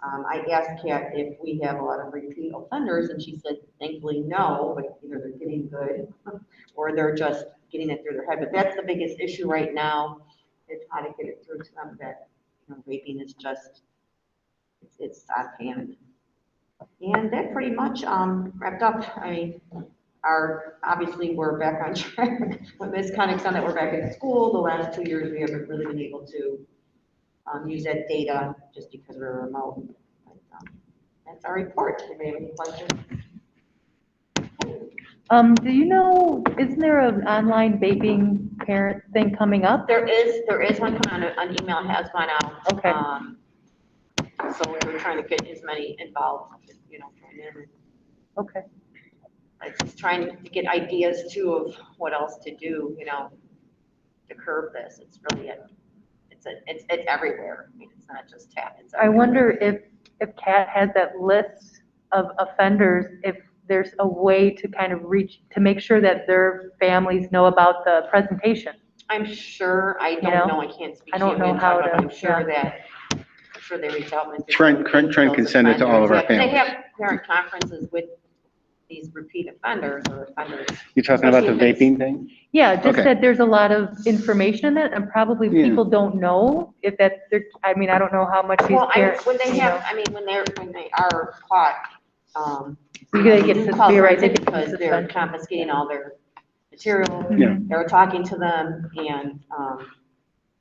[SPEAKER 15] I asked Kat if we have a lot of repeat offenders, and she said, thankfully, no, but either they're getting good or they're just getting it through their head. But that's the biggest issue right now, is how to get it through to them that, you know, vaping is just, it's out of hand. And that pretty much wrapped up. I mean, obviously we're back on track with this kind of extent that we're back in school. The last 2 years, we haven't really been able to use that data just because we're remote. But, that's our report. Do you have any questions?
[SPEAKER 1] Do you know, isn't there an online vaping parent thing coming up?
[SPEAKER 15] There is one coming out, an email has gone out.
[SPEAKER 1] Okay.
[SPEAKER 15] So we're trying to get as many involved, you know, join in.
[SPEAKER 1] Okay.
[SPEAKER 15] Like just trying to get ideas too of what else to do, you know, to curb this. It's really, it's everywhere. I mean, it's not just Taft. It's
[SPEAKER 1] I
[SPEAKER 15] everywhere.
[SPEAKER 1] wonder if Kat has that list of offenders, if there's a way to kind of reach, to make sure that their families know about the presentation.
[SPEAKER 15] I'm sure, I don't know, I can't speak.
[SPEAKER 1] I don't know how to,
[SPEAKER 15] I'm sure that, I'm sure they reach out. And
[SPEAKER 2] Trent can send it to all of our
[SPEAKER 15] They
[SPEAKER 2] families.
[SPEAKER 15] have parent conferences with these repeat offenders or offenders.
[SPEAKER 2] You talking about the
[SPEAKER 15] especially if it's-
[SPEAKER 2] vaping thing?
[SPEAKER 1] Yeah, just
[SPEAKER 2] Okay.
[SPEAKER 1] that there's a lot of information in that, and probably
[SPEAKER 2] Yeah.
[SPEAKER 1] people don't know if that, I mean, I don't know how much these
[SPEAKER 15] Well,
[SPEAKER 1] parents,
[SPEAKER 15] when they
[SPEAKER 1] you
[SPEAKER 15] have,
[SPEAKER 1] know.
[SPEAKER 15] I mean, when they are caught,
[SPEAKER 1] You gotta get
[SPEAKER 15] do
[SPEAKER 1] sus-
[SPEAKER 15] call
[SPEAKER 1] you're right,
[SPEAKER 15] forensic
[SPEAKER 1] they get
[SPEAKER 15] because they're
[SPEAKER 1] suspension.
[SPEAKER 15] confiscating all their material.
[SPEAKER 2] Yeah.
[SPEAKER 15] They're talking to them and,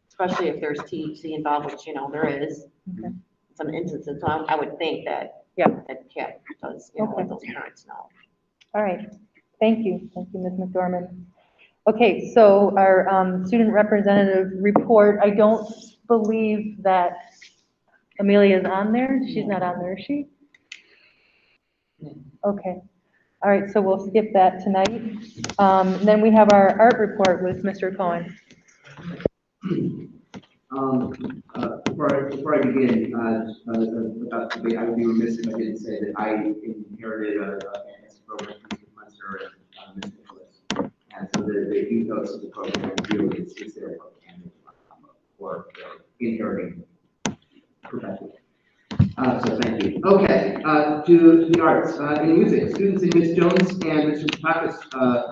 [SPEAKER 15] especially if there's THC involved, which, you know, there is
[SPEAKER 1] Okay.
[SPEAKER 15] some instances. So I would think that,
[SPEAKER 1] Yeah.
[SPEAKER 15] that Kat does, you know, let those parents know.
[SPEAKER 1] All right, thank you, Ms. McDormand. Okay, so our student representative report, I don't believe that Amelia is on there. She's not on there, is she? Okay, all right, so we'll skip that tonight. Then we have our art report with Mr. Cohen.
[SPEAKER 16] Before I begin, about today, I would be remiss if I didn't say that I inherited a fantastic program from Mr. Munster and Ms. Nicholas. And so the ethos of the program really is there for inheriting professionally. So thank you. Okay, to the arts. In music, students in Ms. Jones and Mr. Pataka's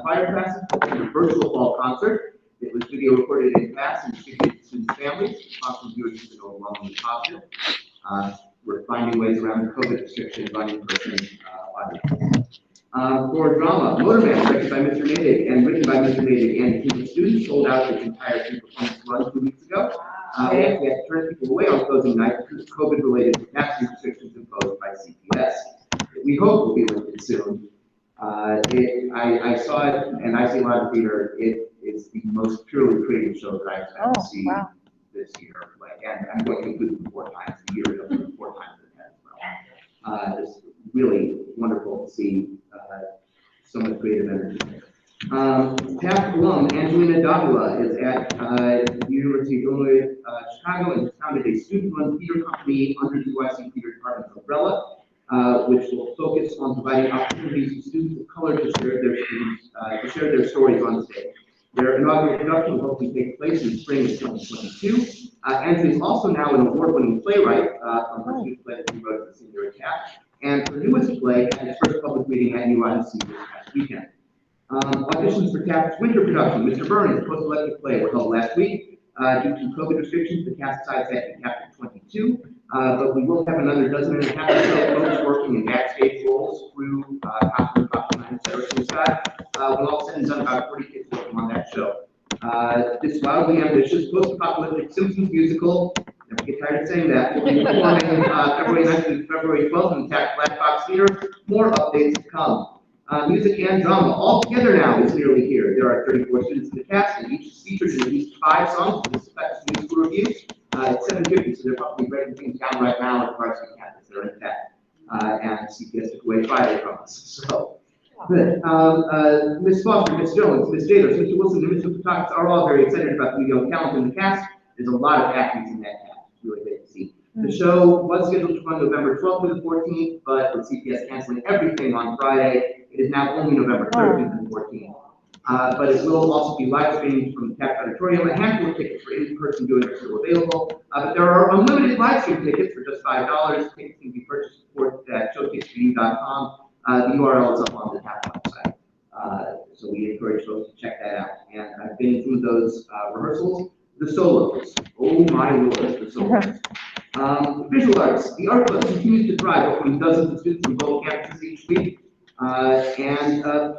[SPEAKER 16] choir class in a virtual fall concert. It was video recorded in class and distributed to students' families. Possible viewers have been overwhelmingly positive. We're finding ways around the COVID restrictions on in-person audience. For drama, Motorman, directed by Mr. Natick and written by Mr. Natick and a team of students, sold out its entire performance run 2 weeks ago. We actually had to turn people away on closing night because of COVID-related capacity restrictions imposed by CPS. We hope will be lifted soon. I saw it, and I see a lot of theater. It is the most purely creative show that I expect to see this year. And I'm going to include it 4 times a year, 4 times as well. It's really wonderful to see so much creative energy. Taft alum Angelina Davila is at the University of Illinois, Chicago, and has founded a student-run theater company under the UIC Theater Department's umbrella, which will focus on providing opportunities for students of color to share their stories on stage. Their inaugural production will hopefully take place in the spring of 2022. Angie is also now an award-winning playwright from her student play that she wrote at the senior at Taft, and her newest play had its first public reading at UIC this past weekend. Auditions for Taft's winter production, Mr. Burns' post-electric play, were held last week. Due to COVID restrictions, the cast size had to be capped at 22, but we will have another dozen and a half or so folks working in backstage roles through costume, etc. So we've got, when all said and done, about 40 kids working on that show. This wildly ambitious post-apocalyptic Simpsons musical, never get tired of saying that, will be performing February 9th to February 12th in the Taft Black Box Theater. More updates to come. Music and drama all together now is nearly here. There are 34 students in the cast, and each is featured in at least 5 songs for this effective musical review. It's 7:50, so they're probably writing things down right now at the varsity campus. They're in Taft, and CPS took away Friday from us. So, good. Ms. Foster, Ms. Jones, Ms. Davis, Mr. Wilson, and Mr. Pataka are all very excited about the young talent in the cast. There's a lot of athletes in that cast. It's really great to see. The show was scheduled to run November 12th through the 14th, but with CPS canceling everything on Friday, it is now only November 13th and 14th. But it will also be live streamed from the Taft Auditorium. A handful of tickets for in-person viewing are still available, but there are unlimited live stream tickets for just $5. Tickets can be purchased at showcaseforyou.com. The URL is up on the Taft website. So we encourage folks to check that out. And I've been through those rehearsals. The solos, oh my lord, the solos. Visual arts, the art club continues to thrive, opening dozens of students from both campuses each week.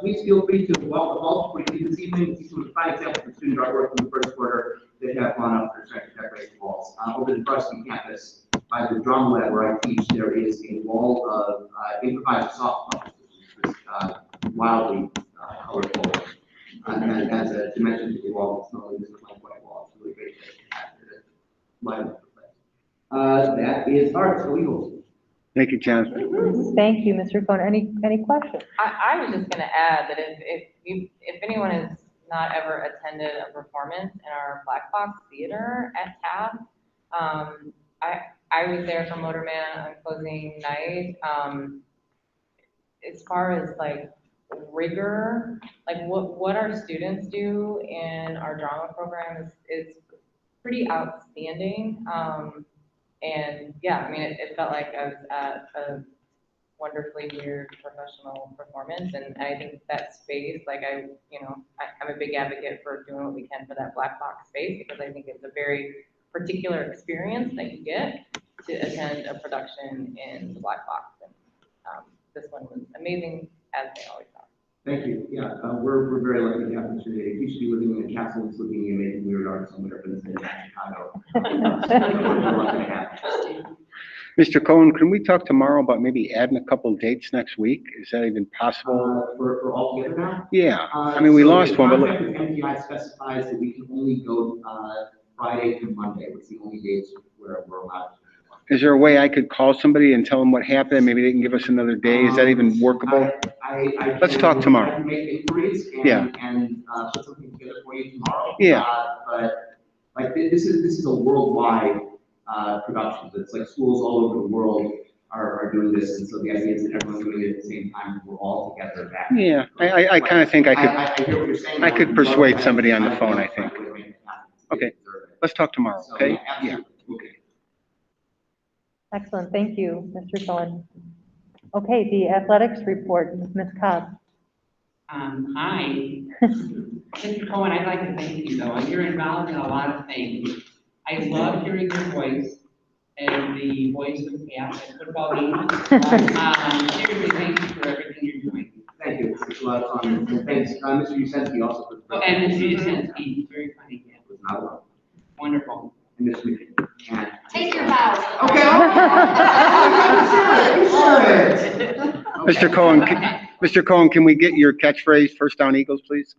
[SPEAKER 16] Please feel free to walk the halls for you this evening to see some of the fine examples of student artwork from the first quarter that have gone up for trying to decorate the walls. Over the varsity campus, by the drama lab where I teach, there is a wall of improvised soft puppets, which is wildly colorful. And as a dimension to the wall, it's not only this blank white wall, it's really great to capture it. Light up the place. That is arts for legal.
[SPEAKER 2] Thank you, Jonathan.
[SPEAKER 1] Thank you, Mr. Cohen. Any questions?
[SPEAKER 12] I was just gonna add that if anyone has not ever attended a performance in our Black Box Theater at Taft, I was there for Motorman on closing night. As far as like rigor, like what our students do in our drama program is pretty outstanding. And yeah, I mean, it felt like I was at a wonderfully weird professional performance, and I think that space, like I'm a big advocate for doing what we can for that Black Box space, because I think it's a very particular experience that you get to attend a production in the Black Box. And this one was amazing, as they always are.
[SPEAKER 16] Thank you. Yeah, we're very lucky to have this today. You should be living in a castle and looking at amazing weird art somewhere, but it's in Chicago.
[SPEAKER 2] Mr. Cohen, can we talk tomorrow about maybe adding a couple dates next week? Is that even possible?
[SPEAKER 16] For all together now?
[SPEAKER 2] Yeah, I mean, we lost one, but
[SPEAKER 16] The contract with MTI specifies that we can only go Friday through Monday. It's the only days where we're allowed to.
[SPEAKER 2] is there a way I could call somebody and tell them what happened? Maybe they can give us another day. Is that even workable? Let's talk tomorrow.
[SPEAKER 16] I can make inquiries and put something together for you tomorrow.
[SPEAKER 2] Yeah.
[SPEAKER 16] But like this is a worldwide production. It's like schools all over the world are doing this, and so the idea is that everyone's doing it at the same time. We're all together back.
[SPEAKER 2] Yeah, I kind of think I
[SPEAKER 16] hear what you're saying.
[SPEAKER 2] I could persuade somebody on the phone, I think. Okay, let's talk tomorrow, okay? Yeah.
[SPEAKER 16] Okay.
[SPEAKER 1] Excellent, thank you, Mr. Cohen. Okay, the athletics report, Ms. Cobb.
[SPEAKER 17] Hi. Mr. Cohen, I'd like to thank you, though. You're involved in a lot of things. I love hearing your voice as the voice of Taft at football games. Seriously, thank you for everything you're doing.
[SPEAKER 16] Thank you. It's a lot of fun. And thanks, Mr. Yusinski also for the presentation.
[SPEAKER 17] And Mr. Yusinski, very funny.
[SPEAKER 16] It was not alone.
[SPEAKER 17] Wonderful.
[SPEAKER 16] And Ms. McKinney.
[SPEAKER 6] Take your bows.
[SPEAKER 16] Okay.
[SPEAKER 2] Mr. Cohen, can we get your catchphrase, first down Eagles, please?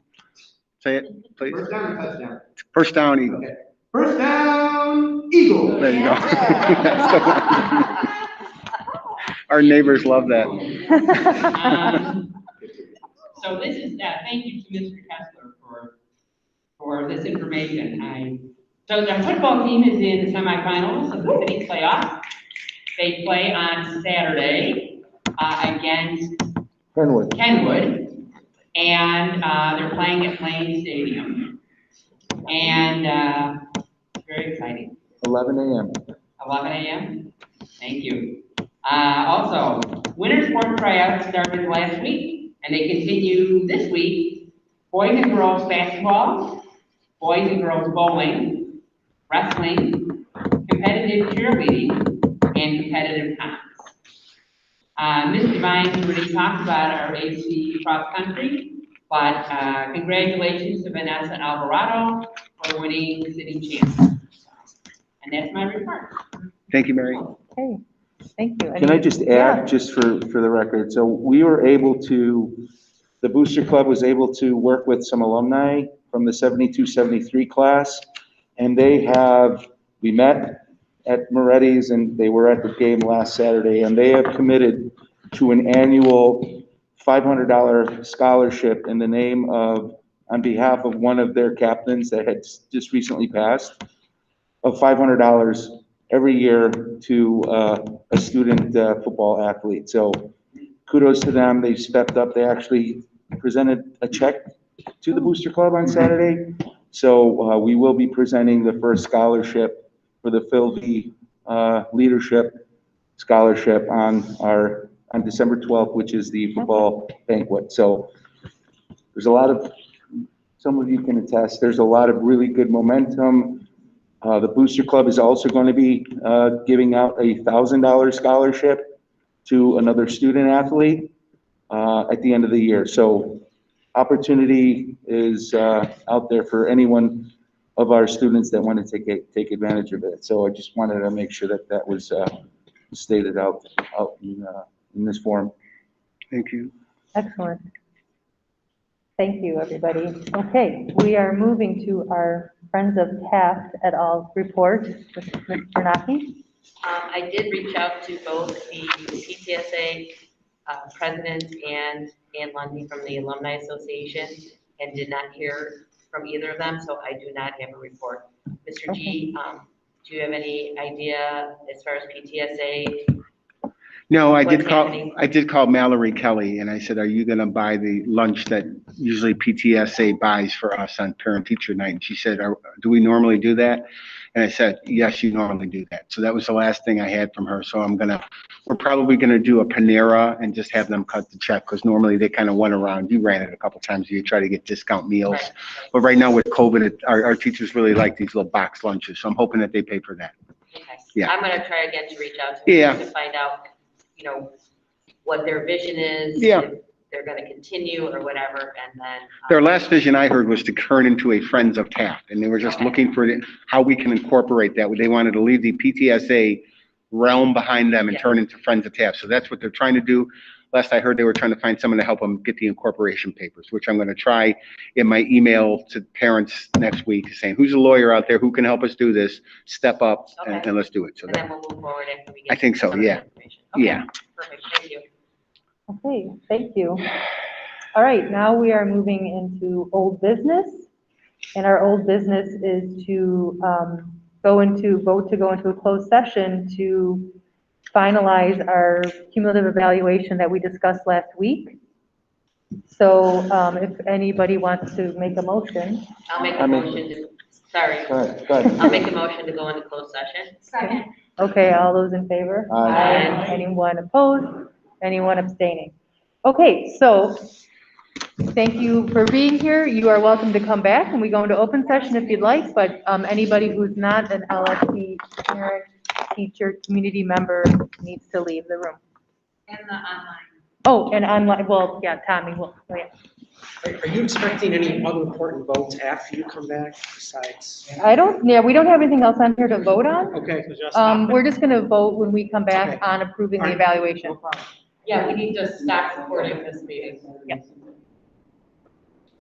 [SPEAKER 2] Say it, please.
[SPEAKER 16] First down or touchdown?
[SPEAKER 2] First down Eagles.
[SPEAKER 16] Okay. First down, Eagles.
[SPEAKER 2] There you go. Our neighbors love that.
[SPEAKER 17] So this is, thank you to Mr. Kessler for this information. So the football team is in the semifinals of the city playoffs. They play on Saturday against Kenwood, and they're playing at Plain Stadium. And very exciting.
[SPEAKER 11] 11 a.m.
[SPEAKER 17] 11 a.m. Thank you. Also, winter sport tryouts started last week, and they continue this week. Boys and girls basketball, boys and girls bowling, wrestling, competitive cheerleading, and competitive comps. Ms. Devine already talked about our HC cross country, but congratulations to Vanessa Alvarado for winning the city championship. And that's my report.
[SPEAKER 2] Thank you, Mary.
[SPEAKER 1] Okay, thank you.
[SPEAKER 11] Can I just add, just for the record, so we were able to, the Booster Club was able to work with some alumni from the 72-73 class, and we met at Moretti's, and they were at the game last Saturday, and they have committed to an annual $500 scholarship in the name of, on behalf of one of their captains that had just recently passed, of $500 every year to a student football athlete. So kudos to them. They stepped up. They actually presented a check to the Booster Club on Saturday. So we will be presenting the first scholarship for the Phil V Leadership Scholarship on December 12th, which is the football banquet. So there's a lot of, some of you can attest, there's a lot of really good momentum. The Booster Club is also going to be giving out a $1,000 scholarship to another student athlete at the end of the year. So opportunity is out there for anyone of our students that want to take advantage of it. So I just wanted to make sure that that was stated out in this forum.
[SPEAKER 2] Thank you.
[SPEAKER 1] Excellent. Thank you, everybody. Okay, we are moving to our Friends of Taft et al. Report with Ms. Bernacki.
[SPEAKER 18] I did reach out to both the PTSA president and Ann Lundy from the Alumni Association and did not hear from either of them, so I do not have a report. Mr. G, do you have any idea as far as PTSA?
[SPEAKER 2] No, I
[SPEAKER 18] What's
[SPEAKER 2] did call,
[SPEAKER 18] happening?
[SPEAKER 2] I did call Mallory Kelly and I said, are you gonna buy the lunch that usually PTSA buys for us on parent teacher night? And she said, do we normally do that? And I said, yes, you normally do that. So that was the last thing I had from her. So we're probably gonna do a Panera and just have them cut the check, because normally they kind of went around. You ran it a couple times, you try to get discount meals.
[SPEAKER 18] Right.
[SPEAKER 2] But right now with COVID, our teachers really like these little box lunches. So I'm hoping that they pay for that.
[SPEAKER 18] Okay.
[SPEAKER 2] Yeah.
[SPEAKER 18] I'm gonna try again to reach out to
[SPEAKER 2] Yeah.
[SPEAKER 18] them to find out, you know, what their vision is.
[SPEAKER 2] Yeah.
[SPEAKER 18] If they're gonna continue or whatever, and then.
[SPEAKER 2] Their last vision I heard was to turn into a Friends of Taft, and they were just looking for how we can incorporate that. They wanted to leave the PTSA realm behind them and turn into Friends of Taft. So that's what they're trying to do. Last I heard, they were trying to find someone to help them get the incorporation papers, which I'm going to try in my email to parents next week, saying, who's a lawyer out there who can help us do this? Step up and let's do it. So
[SPEAKER 18] And then we'll move forward after we get.
[SPEAKER 2] I think so,
[SPEAKER 18] some of the
[SPEAKER 2] yeah.
[SPEAKER 18] information. Okay,
[SPEAKER 2] Yeah.
[SPEAKER 18] Perfect, thank you.
[SPEAKER 1] Okay, thank you. All right, now we are moving into old business. And our old business is to vote to go into a closed session to finalize our cumulative evaluation that we discussed last week. So if anybody wants to make a motion.
[SPEAKER 18] I'll make a motion to, sorry.
[SPEAKER 11] Go ahead.
[SPEAKER 18] I'll make a motion to go into closed session.
[SPEAKER 6] Second.
[SPEAKER 1] Okay, all those in favor?
[SPEAKER 11] Aye.
[SPEAKER 1] Anyone opposed? Anyone abstaining? Okay, so thank you for being here. You are welcome to come back and we go into open session if you'd like, but anybody who's not an LSC parent, teacher, community member needs to leave the room.
[SPEAKER 6] And the online.
[SPEAKER 1] Oh, and online, well, yeah, Tommy will, oh, yeah.
[SPEAKER 19] Are you expecting any other important votes after you come back besides?
[SPEAKER 1] We don't have anything else on here to vote on.
[SPEAKER 19] Okay.
[SPEAKER 1] We're just gonna vote when we come back on approving the evaluation.
[SPEAKER 12] Yeah, we need to stop recording this meeting.
[SPEAKER 1] Yes.